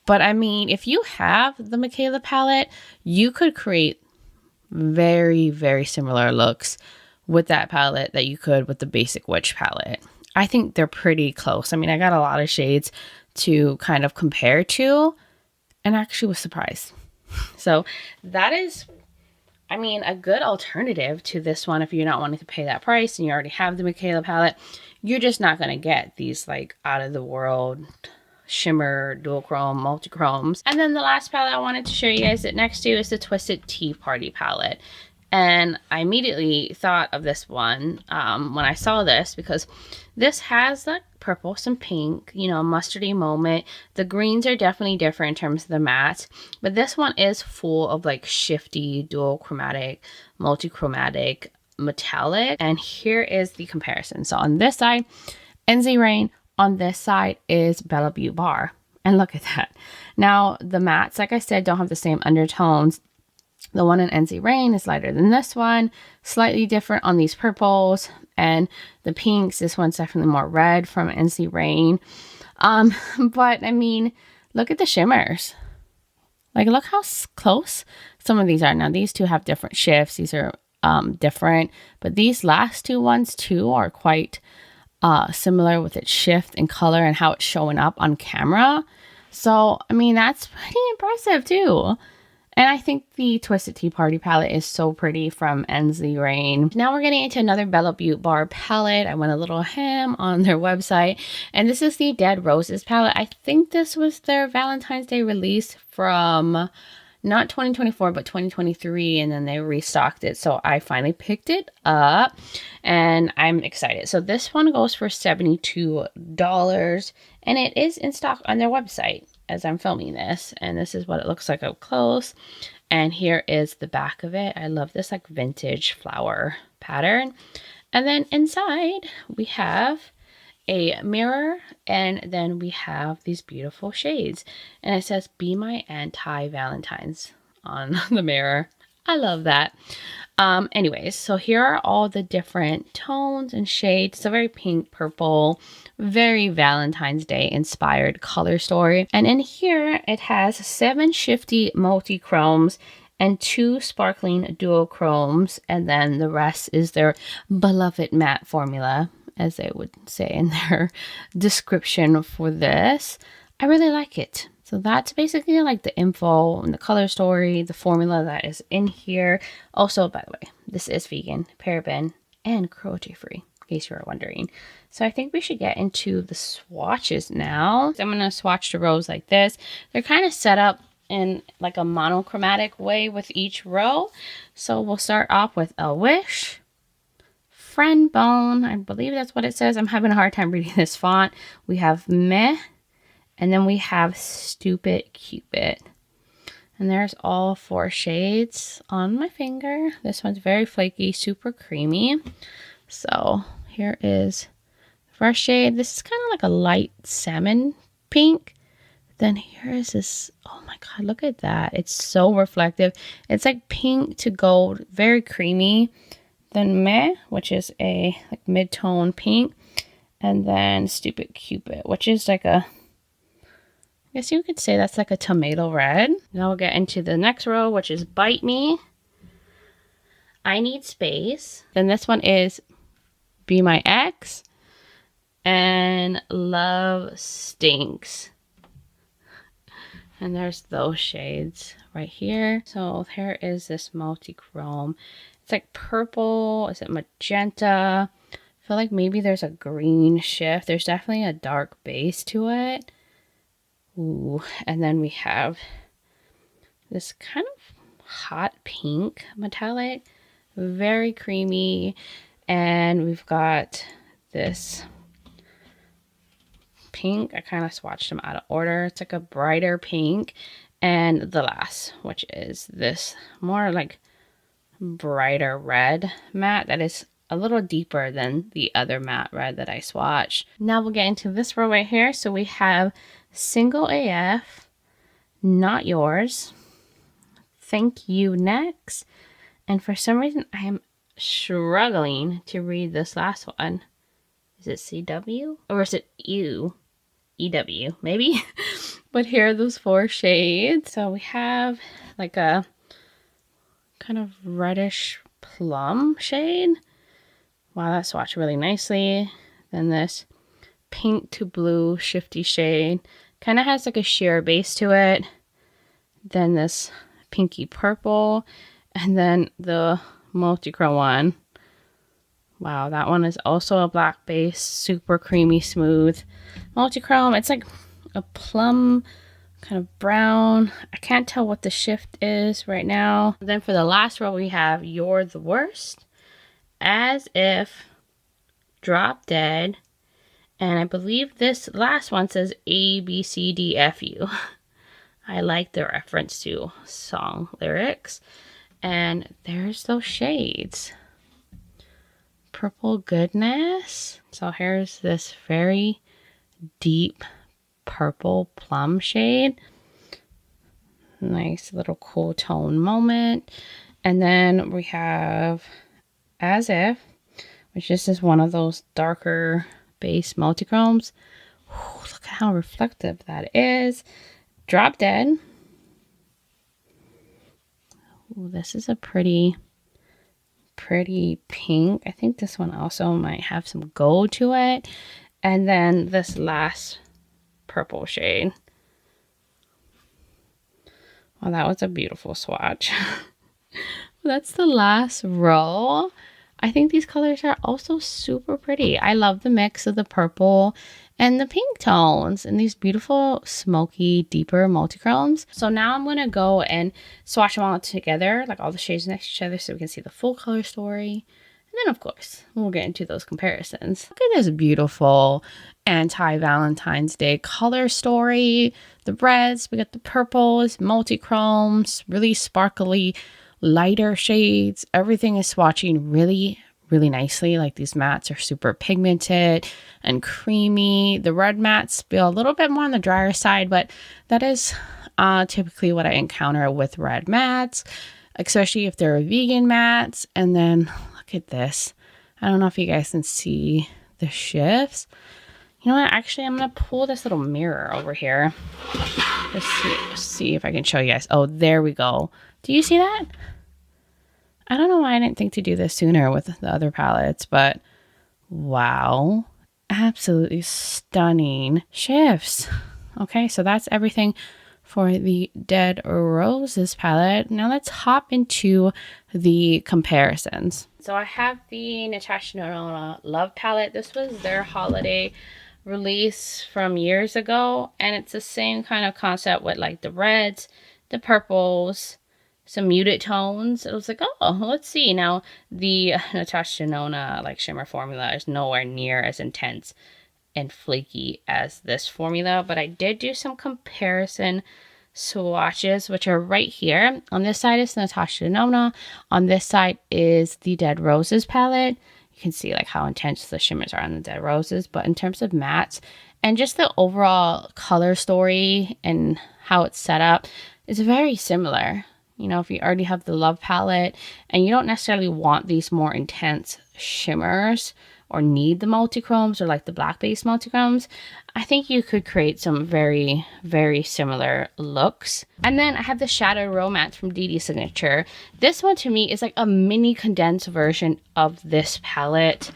but I mean, if you have the Michaela palette, you could create very, very similar looks with that palette that you could with the basic Witch palette. I think they're pretty close. I mean, I got a lot of shades to kind of compare to, and I actually was surprised. So that is, I mean, a good alternative to this one if you're not wanting to pay that price and you already have the Michaela palette. You're just not going to get these like out of the world shimmer, dual chrome, multi-chromes. And then the last palette I wanted to show you guys that next to is the Twisted Tea Party palette. And I immediately thought of this one when I saw this, because this has like purple, some pink, you know, mustardy moment. The greens are definitely different in terms of the mattes, but this one is full of like shifty, dual chromatic, multi-chromatic, metallic. And here is the comparison. So on this side, NZ Rain. On this side is Bella Beaute Bar. And look at that. Now, the mattes, like I said, don't have the same undertones. The one in NZ Rain is lighter than this one, slightly different on these purples, and the pinks, this one's definitely more red from NZ Rain. But I mean, look at the shimmers. Like, look how close some of these are. Now, these two have different shifts. These are different, but these last two ones too are quite similar with its shift and color and how it's showing up on camera. So, I mean, that's pretty impressive too. And I think the Twisted Tea Party palette is so pretty from NZ Rain. Now we're getting into another Bella Beaute Bar palette. I went a little ham on their website. And this is the Dead Roses palette. I think this was their Valentine's Day release from not 2024, but 2023. And then they restocked it. So I finally picked it up and I'm excited. So this one goes for $72 and it is in stock on their website as I'm filming this, and this is what it looks like up close. And here is the back of it. I love this like vintage flower pattern. And then inside we have a mirror, and then we have these beautiful shades, and it says "Be My Anti-Valentines" on the mirror. I love that. Anyways, so here are all the different tones and shades. It's a very pink, purple, very Valentine's Day inspired color story. And in here, it has 7 shifty multi-chromes and 2 sparkling duochromes. And then the rest is their beloved matte formula, as they would say in their description for this. I really like it. So that's basically like the info and the color story, the formula that is in here. Also, by the way, this is vegan, paraben, and cruelty free, in case you were wondering. So I think we should get into the swatches now. So I'm going to swatch the rows like this. They're kind of set up in like a monochromatic way with each row. So we'll start off with a Wish, Friend Bone, I believe that's what it says. I'm having a hard time reading this font. We have Meh. And then we have Stupid Cupid. And there's all 4 shades on my finger. This one's very flaky, super creamy. So here is the first shade. This is kind of like a light salmon pink. Then here is this, oh my God, look at that. It's so reflective. It's like pink to gold, very creamy. Then Meh, which is a like mid-tone pink. And then Stupid Cupid, which is like a, I guess you could say that's like a tomato red. Now we'll get into the next row, which is Bite Me, I Need Space. Then this one is Be My Ex, and Love Stinks. And there's those shades right here. So here is this multi-chrome. It's like purple. Is it magenta? I feel like maybe there's a green shift. There's definitely a dark base to it. Ooh, and then we have this kind of hot pink metallic, very creamy, and we've got this pink. I kind of swatched them out of order. It's like a brighter pink, and the last, which is this more like brighter red matte that is a little deeper than the other matte red that I swatched. Now we'll get into this row right here. So we have Single AF, Not Yours, Thank You Next, and for some reason I am struggling to read this last one. Is it CW? Or is it EW? Maybe? But here are those 4 shades. So we have like a kind of reddish plum shade. Wow, that swatched really nicely. Then this pink to blue shifty shade. Kind of has like a sheer base to it. Then this pinky purple. And then the multi-chrome one. Wow, that one is also a black base. Super creamy, smooth. Multi-chrome. It's like a plum kind of brown. I can't tell what the shift is right now. Then for the last row, we have You're the Worst, As If, Drop Dead. And I believe this last one says ABCDFU. I like the reference to song lyrics. And there's those shades. Purple Goodness. So here's this very deep purple plum shade. Nice little cool tone moment. And then we have As If, which is one of those darker base multichromes. Ooh, look at how reflective that is. Drop Dead. Ooh, this is a pretty pink. I think this one also might have some gold to it. And then this last purple shade. Well, that was a beautiful swatch. That's the last row. I think these colors are also super pretty. I love the mix of the purple and the pink tones and these beautiful smoky, deeper multichromes. So now I'm going to go and swatch them all together, like all the shades next to each other, so we can see the full color story. And then, of course, we'll get into those comparisons. Look at this beautiful anti-Valentine's Day color story. The reds, we got the purples, multichromes, really sparkly, lighter shades. Everything is swatching really nicely. Like these mattes are super pigmented and creamy. The red mattes feel a little bit more on the drier side, but that is typically what I encounter with red mattes. especially if they're vegan mattes. And then look at this. I don't know if you guys can see the shifts. You know what? Actually, I'm going to pull this little mirror over here. Let's see if I can show you guys. Oh, there we go. Do you see that? I don't know why I didn't think to do this sooner with the other palettes, but wow. Absolutely stunning shifts. Okay, so that's everything for the Dead Roses palette. Now let's hop into the comparisons. So I have the Natasha Denona Love palette. This was their holiday release from years ago, and it's the same kind of concept with like the reds, the purples, some muted tones. It was like, oh, let's see. Now the Natasha Denona like shimmer formula is nowhere near as intense and flaky as this formula, but I did do some comparison swatches, which are right here. On this side is Natasha Denona. On this side is the Dead Roses palette. You can see like how intense the shimmers are on the Dead Roses, but in terms of mattes and just the overall color story and how it's set up, it's very similar. You know, if you already have the Love palette and you don't necessarily want these more intense shimmers or need the multichromes or like the black based multichromes, I think you could create some very, very similar looks. And then I have the Shadow Romance from DedeSignature. This one to me is like a mini condensed version of this palette.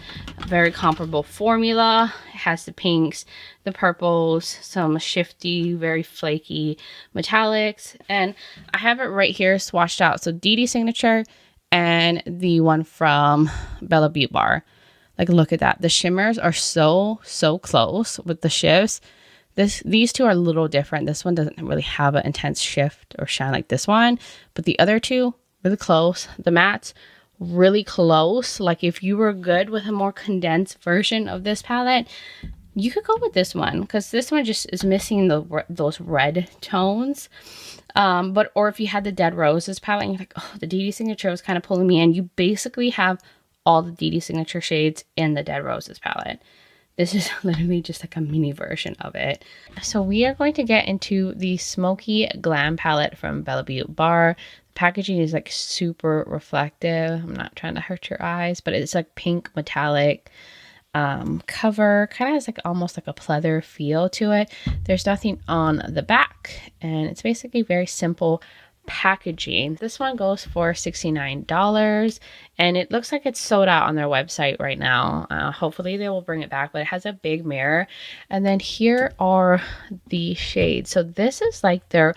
Very comparable formula. It has the pinks, the purples, some shifty, very flaky metallics. And I have it right here swatched out. So DedeSignature and the one from Beaute Bar. Like, look at that. The shimmers are so close with the shifts. These two are a little different. This one doesn't really have an intense shift or shine like this one. But the other two, really close. The mattes, really close. Like, if you were good with a more condensed version of this palette, you could go with this one. Because this one just is missing those red tones. Or if you had the Dead Roses palette and you're like, oh, the DedeSignature was kind of pulling me in. You basically have all the DedeSignature shades in the Dead Roses palette. This is literally just like a mini version of it. So we are going to get into the Smokey Glam palette from Beaute Bar. The packaging is like super reflective. I'm not trying to hurt your eyes, but it's like pink metallic cover. Kind of has like almost like a pleather feel to it. There's nothing on the back, and it's basically very simple packaging. This one goes for $69 and it looks like it's sold out on their website right now. Hopefully they will bring it back, but it has a big mirror. And then here are the shades. So this is like their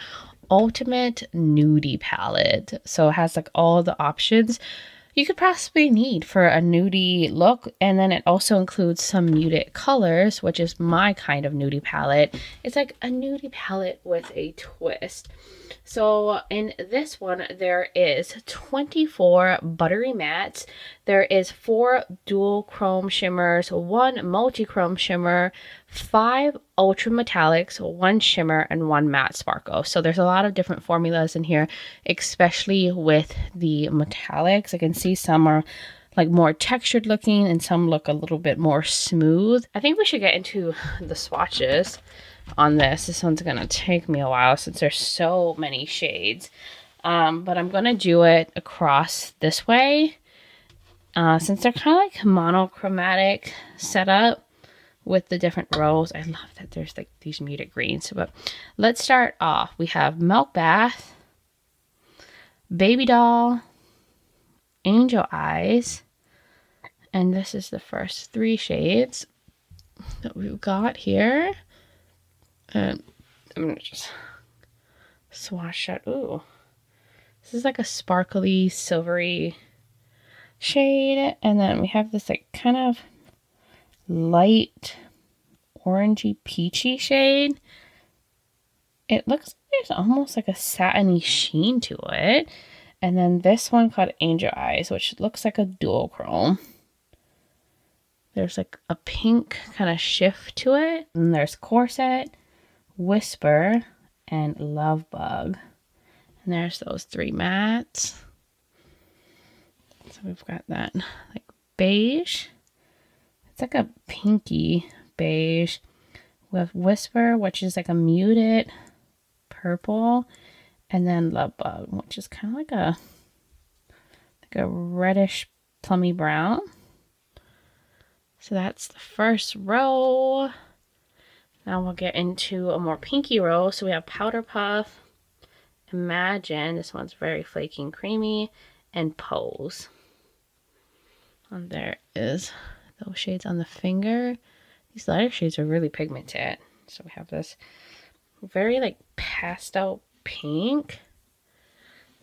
ultimate nudie palette. So it has like all the options you could possibly need for a nudie look. And then it also includes some muted colors, which is my kind of nudie palette. It's like a nudie palette with a twist. So in this one, there is 24 buttery mattes. There is 4 dual chrome shimmers, 1 multi-chrome shimmer, 5 ultra metallics, 1 shimmer, and 1 matte sparkle. So there's a lot of different formulas in here, especially with the metallics. I can see some are like more textured looking and some look a little bit more smooth. I think we should get into the swatches on this. This one's gonna take me a while since there's so many shades, but I'm gonna do it across this way since they're kind of like monochromatic setup with the different rows. I love that there's like these muted greens. But let's start off. We have Milk Bath, Baby Doll, Angel Eyes, and this is the first 3 shades that we've got here. I'm gonna just swatch that. Ooh, this is like a sparkly, silvery shade. And then we have this like kind of light orangey peachy shade. It looks like there's almost like a satiny sheen to it. And then this one called Angel Eyes, which looks like a dual chrome. There's like a pink kind of shift to it. And there's Corset, Whisper, and Love Bug. And there's those 3 mattes. So we've got that like beige. It's like a pinky beige. We have Whisper, which is like a muted purple. And then Love Bug, which is kind of like a like a reddish plummy brown. So that's the first row. Now we'll get into a more pinky row. So we have Powder Puff, Imagine, this one's very flaky and creamy, and Pose. And there is those shades on the finger. These lighter shades are really pigmented. So we have this very like pastel pink.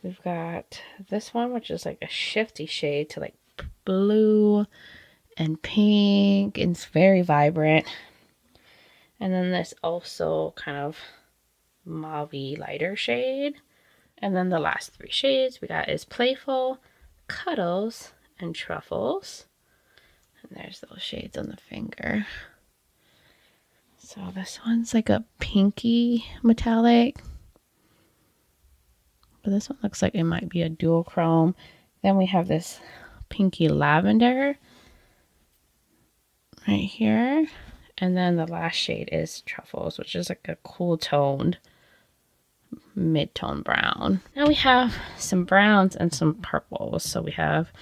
We've got this one, which is like a shifty shade to like blue and pink. It's very vibrant. And then this also kind of mauve-y lighter shade. And then the last three shades we got is Playful, Cuddles, and Truffles. And there's those shades on the finger. So this one's like a pinky metallic. But this one looks like it might be a dual chrome. Then we have this pinky lavender right here. And then the last shade is Truffles, which is like a cool toned mid-tone brown. Now we have some browns and some purples. So we have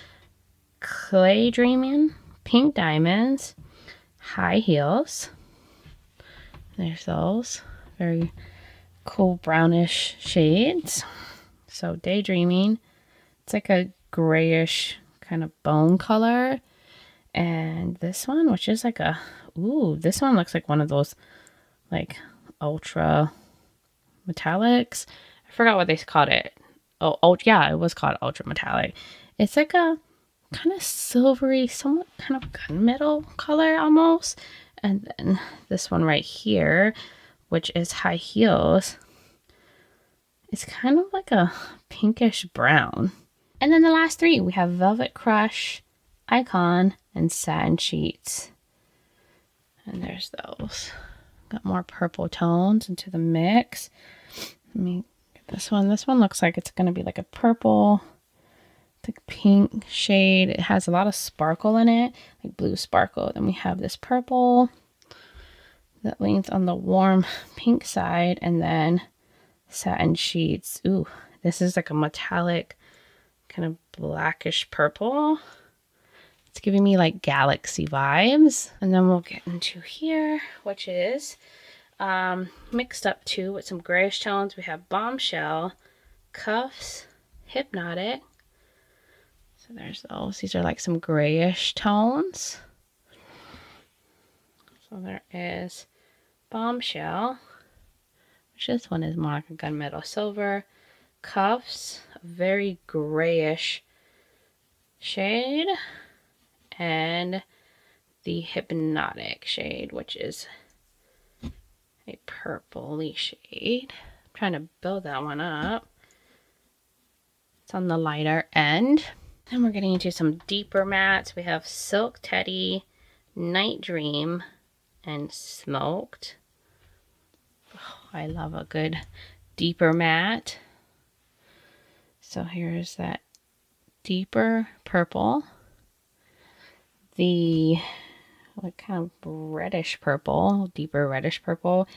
Clay Dreaming, Pink Diamonds, High Heels. There's those very cool brownish shades. So Daydreaming, it's like a grayish kind of bone color. And this one, which is like a, ooh, this one looks like one of those like ultra metallics. I forgot what they called it. Oh yeah, it was called ultra metallic. It's like a kind of silvery, somewhat kind of gunmetal color almost. And then this one right here, which is High Heels, it's kind of like a pinkish brown. And then the last three, we have Velvet Crush, Icon, and Satin Sheets. And there's those. Got more purple tones into the mix. Let me get this one. This one looks like it's going to be like a purple, like pink shade. It has a lot of sparkle in it, like blue sparkle. Then we have this purple that leans on the warm pink side, and then Satin Sheets. Ooh, this is like a metallic kind of blackish purple. It's giving me like galaxy vibes. And then we'll get into here, which is mixed up too with some grayish tones. We have Bombshell, Cuffs, Hypnotic. So there's those. These are like some grayish tones. So there is Bombshell, which this one is more like a gunmetal silver. Cuffs, a very grayish shade. And the Hypnotic shade, which is a purpley shade. I'm trying to build that one up. It's on the lighter end. Then we're getting into some deeper mattes. We have Silk Teddy, Night Dream, and Smoked. Oh, I love a good deeper matte. So here's that deeper purple. The like kind of reddish purple, deeper reddish purple,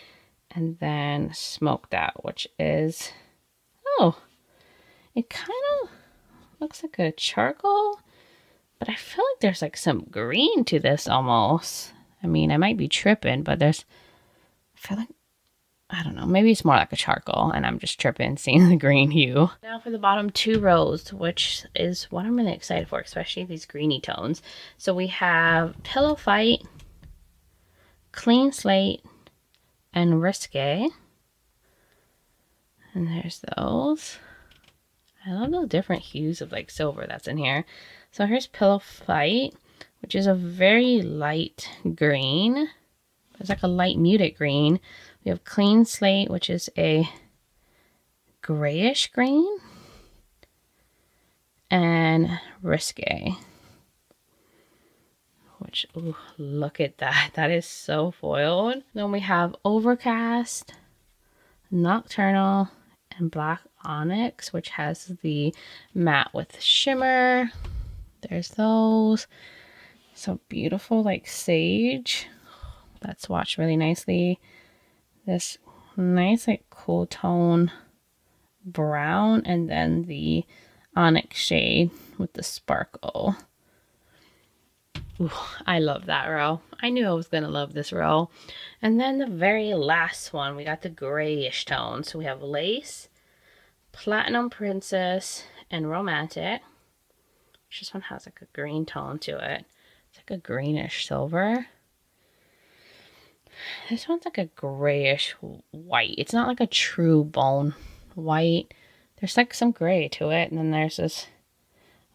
and then Smoked Out, which is, oh, it kind of looks like a charcoal, but I feel like there's like some green to this almost. I mean, I might be tripping, but I feel like, I don't know, maybe it's more like a charcoal and I'm just tripping seeing the green hue. Now for the bottom two rows, which is what I'm really excited for, especially these greeny tones. So we have Pillow Fight, Clean Slate, and Risque. And there's those. I love those different hues of like silver that's in here. So here's Pillow Fight, which is a very light green. It's like a light muted green. We have Clean Slate, which is a grayish green. And Risque, which, ooh, look at that. That is so foiled. Then we have Overcast, Nocturnal, and Black Onyx, which has the matte with shimmer. There's those. So beautiful, like sage. That's swatched really nicely. This nice, like cool tone brown, and then the onyx shade with the sparkle. Ooh, I love that row. I knew I was going to love this row. And then the very last one, we got the grayish tone. So we have Lace, Platinum Princess, and Romantic. This one has like a green tone to it. It's like a greenish silver. This one's like a grayish white. It's not like a true bone white. There's like some gray to it. And then there's this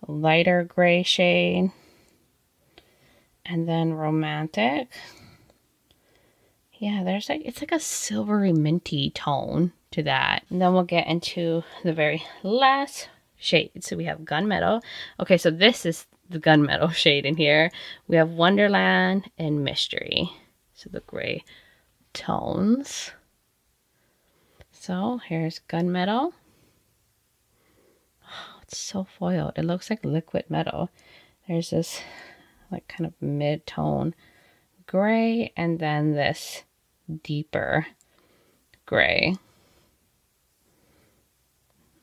lighter gray shade. And then Romantic. Yeah, there's like, it's like a silvery minty tone to that. And then we'll get into the very last shade. So we have Gunmetal. Okay, so this is the Gunmetal shade in here. We have Wonderland and Mystery. So the gray tones. So here's Gunmetal. Oh, it's so foiled. It looks like liquid metal. There's this like kind of mid-tone gray, and then this deeper gray.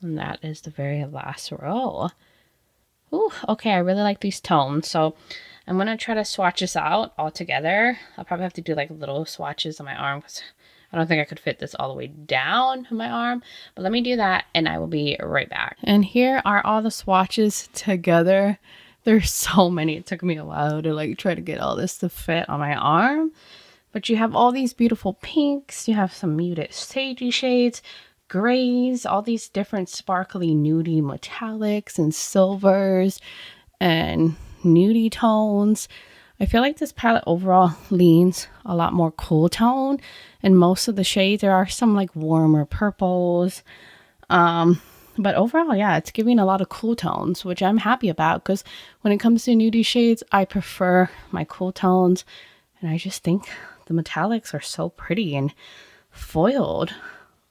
And that is the very last row. Ooh, okay, I really like these tones. So I'm going to try to swatch this out all together. I'll probably have to do like little swatches on my arm because I don't think I could fit this all the way down on my arm. But let me do that and I will be right back. And here are all the swatches together. There's so many. It took me a while to like try to get all this to fit on my arm. But you have all these beautiful pinks. You have some muted sagey shades, grays, all these different sparkly nudie metallics and silvers and nudie tones. I feel like this palette overall leans a lot more cool tone. And most of the shades, there are some like warmer purples. But overall, yeah, it's giving a lot of cool tones, which I'm happy about because when it comes to nudie shades, I prefer my cool tones. And I just think the metallics are so pretty and foiled.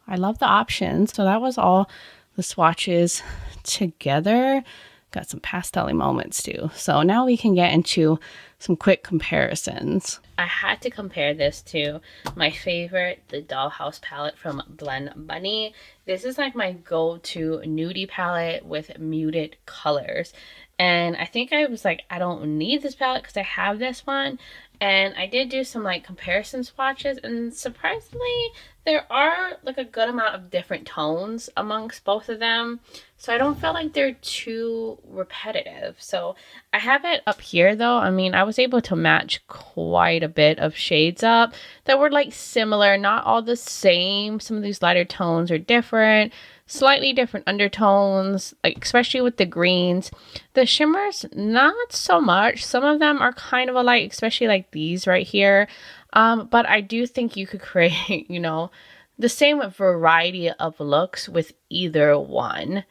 I love the options. So that was all the swatches together. Got some pastel-y moments too. So now we can get into some quick comparisons. I had to compare this to my favorite, the Dollhouse palette from Blend Bunny. This is like my go-to nudie palette with muted colors. And I think I was like, I don't need this palette because I have this one. And I did do some like comparison swatches, and surprisingly, there are like a good amount of different tones amongst both of them. So I don't feel like they're too repetitive. So I have it up here though. I mean, I was able to match quite a bit of shades up that were like similar, not all the same. Some of these lighter tones are different. Slightly different undertones, like especially with the greens. The shimmers, not so much. Some of them are kind of alike, especially like these right here. But I do think you could create, you know, the same variety of looks with either one.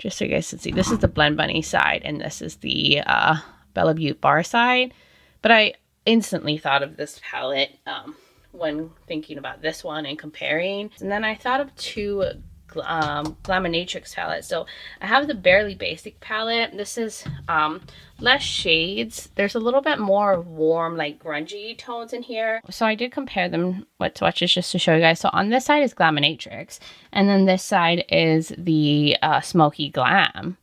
Just so you guys can see, this is the Blend Bunny side and this is the Beaute Bar side. But I instantly thought of this palette when thinking about this one and comparing. And then I thought of two Glaminatrix palette. So I have the Barely Basic palette. This is less shades. There's a little bit more warm, like grungy tones in here. So I did compare them with swatches just to show you guys. So on this side is Glaminatrix, and then this side is the Smokey Glam.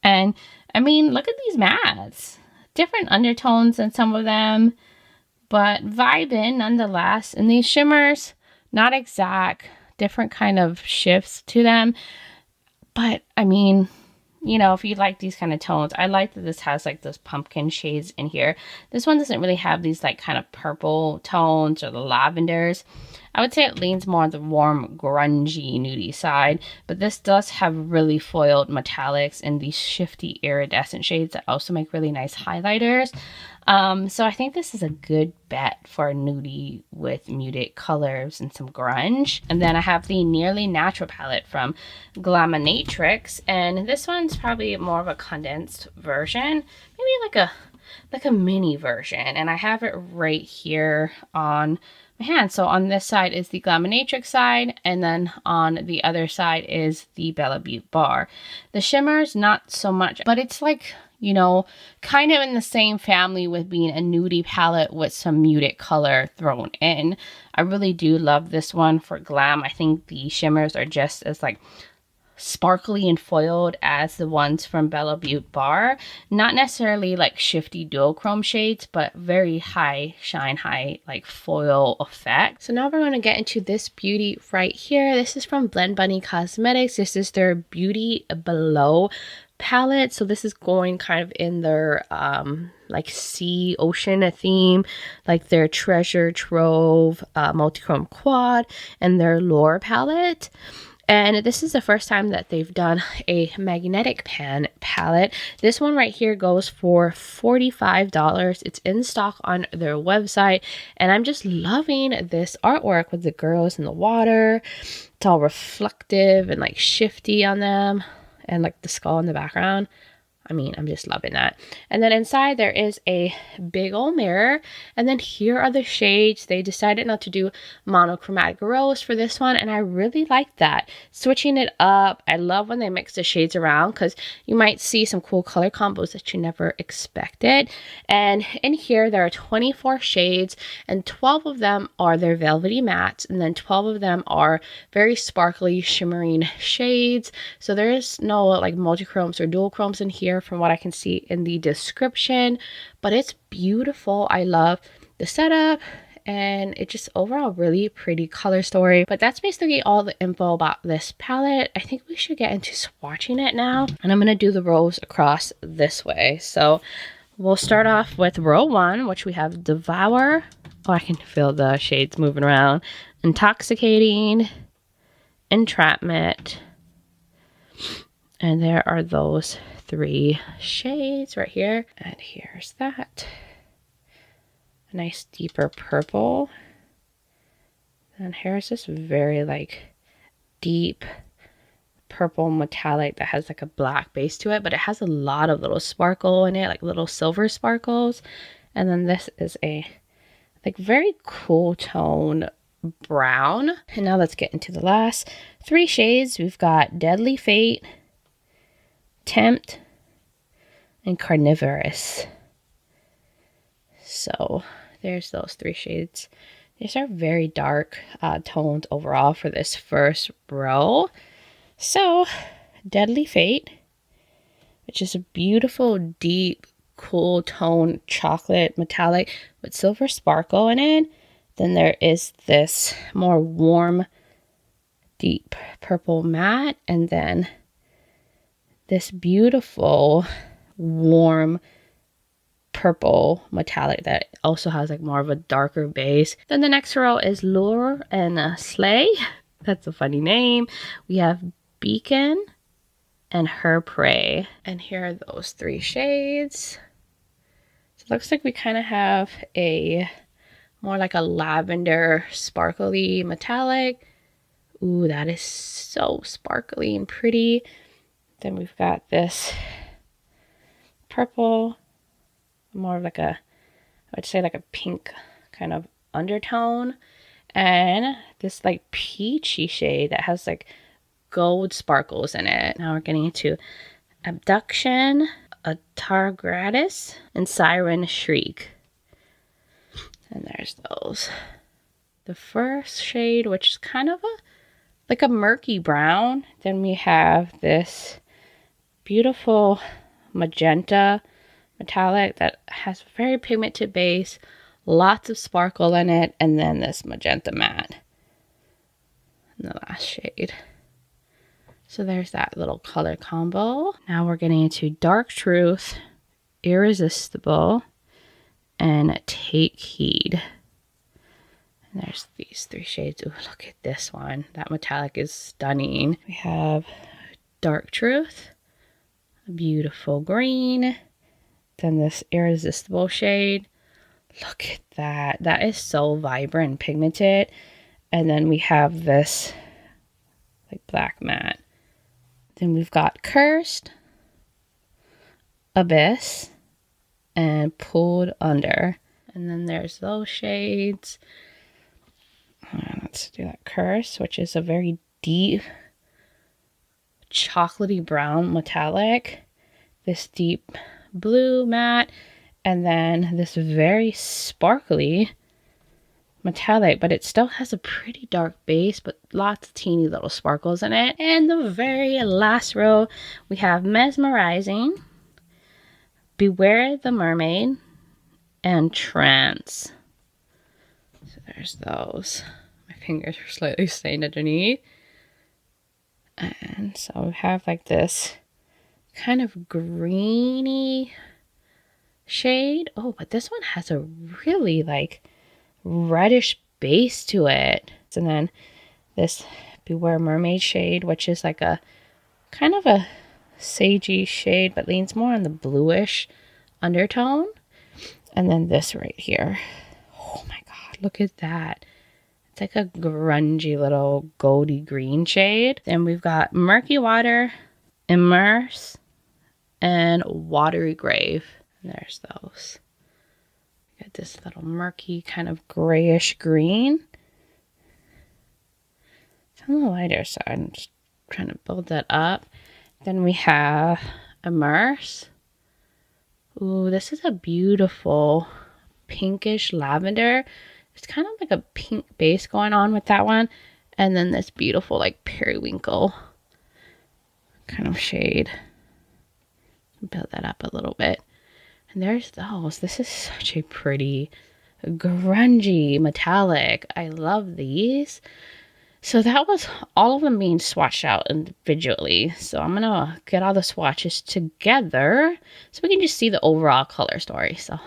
And I mean, look at these mattes. Different undertones in some of them, but vibing nonetheless. And these shimmers, not exact, different kind of shifts to them. But I mean, you know, if you like these kind of tones, I like that this has like those pumpkin shades in here. This one doesn't really have these like kind of purple tones or the lavenders. I would say it leans more on the warm, grungy, nudie side, but this does have really foiled metallics and these shifty iridescent shades that also make really nice highlighters. So I think this is a good bet for a nudie with muted colors and some grunge. And then I have the Nearly Natural palette from Glaminatrix, and this one's probably more of a condensed version, maybe like a mini version. And I have it right here on my hand. So on this side is the Glaminatrix side, and then on the other side is the Beaute Bar. The shimmers, not so much, but it's like, you know, kind of in the same family with being a nudie palette with some muted color thrown in. I really do love this one for Glam. I think the shimmers are just as like sparkly and foiled as the ones from Beaute Bar. Not necessarily like shifty duochrome shades, but very high shine, high like foil effect. So now we're going to get into this beauty right here. This is from Gourmande Cosmetics. This is their Beauty Below palette. So this is going kind of in their like sea ocean theme, like their treasure trove multichrome quad and their lore palette. And this is the first time that they've done a magnetic pan palette. This one right here goes for $45. It's in stock on their website. And I'm just loving this artwork with the girls in the water. It's all reflective and like shifty on them. And like the skull in the background. I mean, I'm just loving that. And then inside there is a big old mirror. And then here are the shades. They decided not to do monochromatic rose for this one. And I really like that. Switching it up. I love when they mix the shades around because you might see some cool color combos that you never expected. And in here there are 24 shades and 12 of them are their velvety mattes. And then 12 of them are very sparkly shimmering shades. So there is no like multi-chromes or dual chromes in here from what I can see in the description, but it's beautiful. I love the setup and it's just overall really pretty color story. But that's basically all the info about this palette. I think we should get into swatching it now, and I'm going to do the rows across this way. So we'll start off with row 1, which we have Devour. Oh, I can feel the shades moving around. Intoxicating, Entrapment, and there are those 3 shades right here. And here's that. A nice deeper purple. And here's this very like deep purple metallic that has like a black base to it, but it has a lot of little sparkle in it, like little silver sparkles. And then this is a like very cool tone brown. And now let's get into the last 3 shades. We've got Deadly Fate, Tempt, and Carnivorous. So there's those 3 shades. These are very dark tones overall for this first row. So Deadly Fate, which is a beautiful deep cool tone chocolate metallic with silver sparkle in it. Then there is this more warm deep purple matte, and then this beautiful warm purple metallic that also has like more of a darker base. Then the next row is Lure and Slay. That's a funny name. We have Beacon and Her Prey. And here are those 3 shades. So it looks like we kind of have a more like a lavender sparkly metallic. Ooh, that is so sparkly and pretty. Then we've got this purple, more of like a, I would say like a pink kind of undertone. And this like peachy shade that has like gold sparkles in it. Now we're getting into Abduction, Atargratis, and Siren Shriek. And there's those. The first shade, which is kind of like a murky brown. Then we have this beautiful magenta metallic that has a very pigmented base, lots of sparkle in it, and then this magenta matte in the last shade. So there's that little color combo. Now we're getting into Dark Truth, Irresistible, and Take Heed. And there's these 3 shades. Ooh, look at this one. That metallic is stunning. We have Dark Truth, a beautiful green, then this Irresistible shade. Look at that. That is so vibrant and pigmented. And then we have this like black matte. Then we've got Cursed, Abyss, and Pulled Under. And then there's those shades. Let's do that Curse, which is a very deep chocolatey brown metallic. This deep blue matte. And then this very sparkly metallic, but it still has a pretty dark base, but lots of teeny little sparkles in it. And the very last row, we have Mesmerizing, Beware the Mermaid, and Trance. So there's those. My fingers are slightly stained underneath. And so we have like this kind of greeny shade. Oh, but this one has a really like reddish base to it. And then this Beware Mermaid shade, which is like a kind of a sagey shade, but leans more on the bluish undertone. And then this right here. Oh my god, look at that. It's like a grungy little goldy green shade. Then we've got Murky Water, Immerse, and Watery Grave. And there's those. Got this little murky kind of grayish green. It's on the lighter side. I'm just trying to build that up. Then we have Immerse. Ooh, this is a beautiful pinkish lavender. It's kind of like a pink base going on with that one. And then this beautiful like periwinkle kind of shade. Build that up a little bit. And there's those. This is such a pretty grungy metallic. I love these. So that was all of them being swatched out individually. So I'm going to get all the swatches together so we can just see the overall color story. So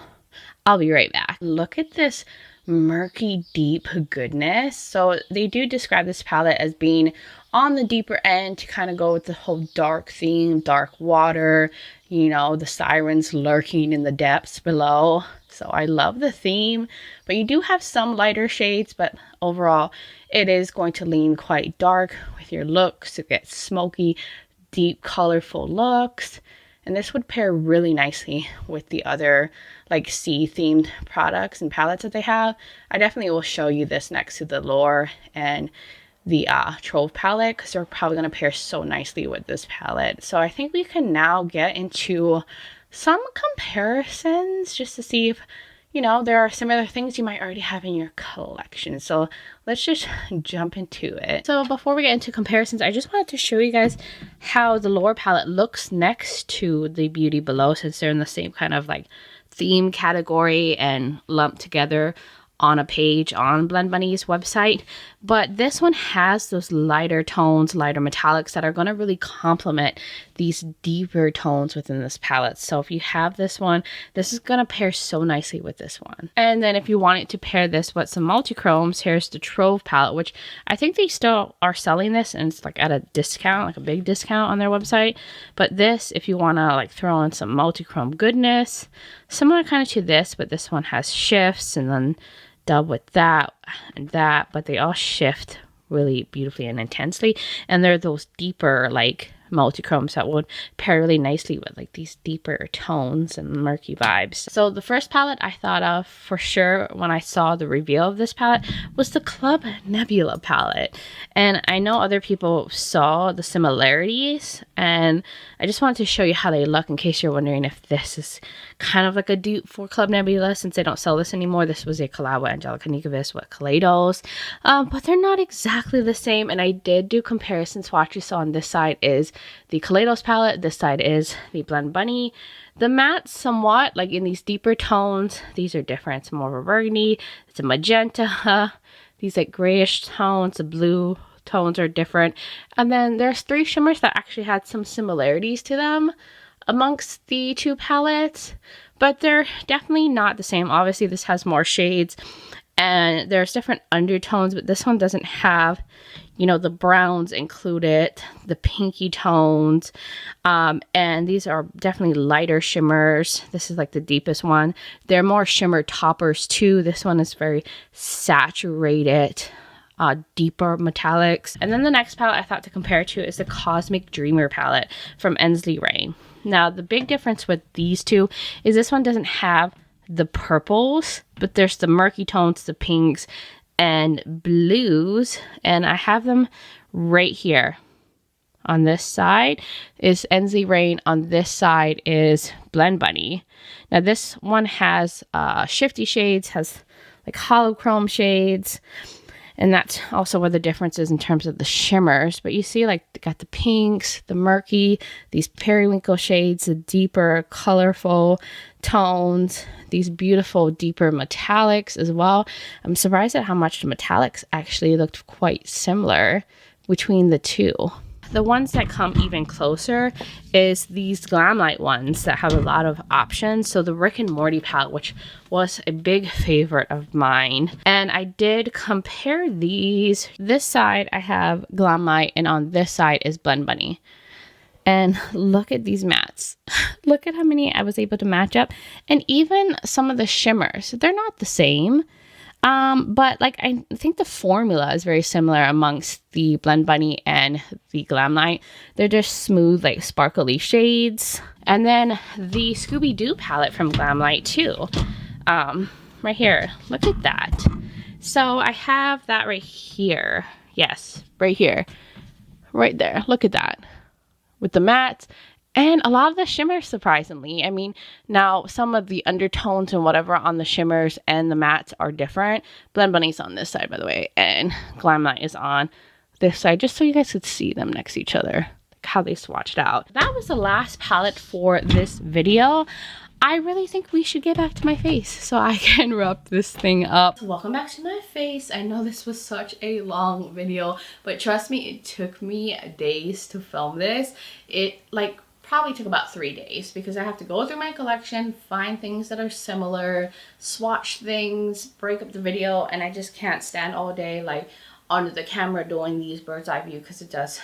I'll be right back. Look at this murky deep goodness. So they do describe this palette as being on the deeper end to kind of go with the whole dark theme, dark water, you know, the sirens lurking in the depths below. So I love the theme, but you do have some lighter shades, but overall it is going to lean quite dark with your looks to get smoky, deep, colorful looks. And this would pair really nicely with the other like sea themed products and palettes that they have. I definitely will show you this next to the Lure and the Trove palette because they're probably going to pair so nicely with this palette. So I think we can now get into some comparisons just to see if, you know, there are similar things you might already have in your collection. So let's just jump into it. So before we get into comparisons, I just wanted to show you guys how the Lure palette looks next to the Beauty below, since they're in the same kind of like theme category and lumped together on a page on Blend Bunny's website. But this one has those lighter tones, lighter metallics that are going to really complement these deeper tones within this palette. So if you have this one, this is going to pair so nicely with this one. And then if you wanted to pair this with some multi-chromes, here's the Trove palette, which I think they still are selling this and it's like at a discount, like a big discount on their website. But this, if you want to like throw in some multi-chrome goodness, similar kind of to this, but this one has shifts and then dub with that and that, but they all shift really beautifully and intensely, and they're those deeper like multi-chromes that would pair really nicely with like these deeper tones and murky vibes. So the first palette I thought of for sure when I saw the reveal of this palette was the Club Nebula palette, and I know other people saw the similarities, and I just wanted to show you how they look in case you're wondering if this is kind of like a dupe for Club Nebula since they don't sell this anymore. This was a collab with Angelica Nikovas with Kaleidos, but they're not exactly the same, and I did do comparison swatches. So on this side is the Kaleidos palette, this side is the Blend Bunny. The matte somewhat like in these deeper tones, these are different. It's more of a burgundy, it's a magenta, these like grayish tones, the blue tones are different, and then there's three shimmers that actually had some similarities to them amongst the two palettes, but they're definitely not the same. Obviously this has more shades and there's different undertones, but this one doesn't have, you know, the browns included, the pinky tones, and these are definitely lighter shimmers. This is like the deepest one. They're more shimmer toppers too. This one is very saturated, deeper metallics. And then the next palette I thought to compare to is the Cosmic Dreamer palette from Ensley Rain. Now the big difference with these two is this one doesn't have the purples, but there's the murky tones, the pinks and blues, and I have them right here. On this side is Ensley Rain, on this side is Blend Bunny. Now this one has shifty shades, has like hollow chrome shades. And that's also where the difference is in terms of the shimmers. But you see, like, got the pinks, the murky, these periwinkle shades, the deeper, colorful tones, these beautiful, deeper metallics as well. I'm surprised at how much the metallics actually looked quite similar between the two. The ones that come even closer is these Glam Light ones that have a lot of options. So the Rick and Morty palette, which was a big favorite of mine. And I did compare these. This side I have Glam Light, and on this side is Blend Bunny. And look at these mattes. Look at how many I was able to match up. And even some of the shimmers, they're not the same. But like, I think the formula is very similar amongst the Blend Bunny and the Glam Light. They're just smooth, like sparkly shades. And then the Scooby-Doo palette from Glam Light too. Right here, look at that. So I have that right here. Yes, right here, right there. Look at that with the mattes. And a lot of the shimmers, surprisingly. I mean, now some of the undertones and whatever on the shimmers and the mattes are different. Blend Bunny's on this side, by the way, and Glam Light is on this side, just so you guys could see them next to each other, like how they swatched out. That was the last palette for this video. I really think we should get back to my face so I can wrap this thing up. Welcome back to my face. I know this was such a long video, but trust me, it took me days to film this. It probably took about 3 days because I have to go through my collection, find things that are similar, swatch things, break up the video, and I just can't stand all day like under the camera doing these bird's eye view because it does,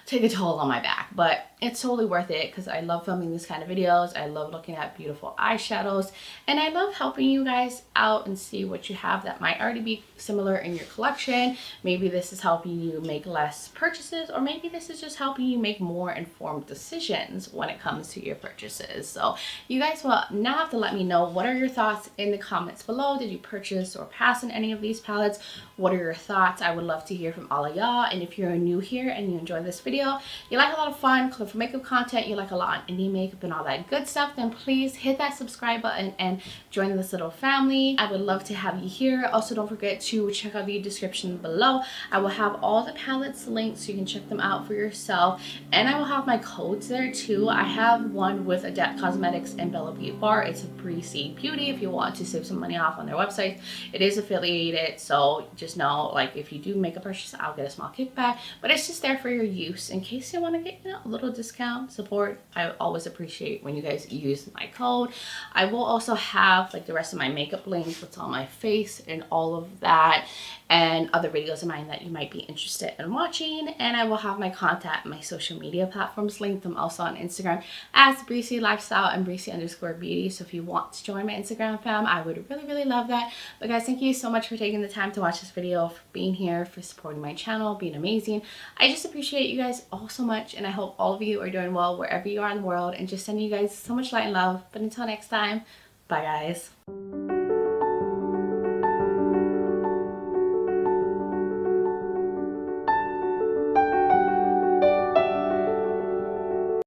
take a toll on my back. But it's totally worth it because I love filming these kind of videos. I love looking at beautiful eyeshadows, and I love helping you guys out and see what you have that might already be similar in your collection. Maybe this is helping you make less purchases, or maybe this is just helping you make more informed decisions when it comes to your purchases. So you guys will now have to let me know, what are your thoughts in the comments below? Did you purchase or pass on any of these palettes? What are your thoughts? I would love to hear from all of y'all. And if you're new here and you enjoy this video, you like a lot of fun, colorful makeup content, you like a lot of indie makeup and all that good stuff, then please hit that subscribe button and join this little family. I would love to have you here. Also, don't forget to check out the description below. I will have all the palettes linked so you can check them out for yourself, and I will have my codes there too. I have one with Adept Cosmetics and Beaute Bar. It's a Breezy Beauty if you want to save some money off on their website. It is affiliated, so just know, like, if you do make a purchase, I'll get a small kickback, but it's just there for your use in case you want to get a little discount support. I always appreciate when you guys use my code. I will also have like the rest of my makeup links, what's on my face and all of that, and other videos of mine that you might be interested in watching. And I will have my contact, my social media platforms linked. I'm also on Instagram as Breezy Lifestyle and Breezy_Beauty. So if you want to join my Instagram fam, I would really love that. But guys, thank you so much for taking the time to watch this video, for being here, for supporting my channel, being amazing. I just appreciate you guys all so much, and I hope all of you are doing well wherever you are in the world, and just sending you guys so much light and love. But until next time, bye guys.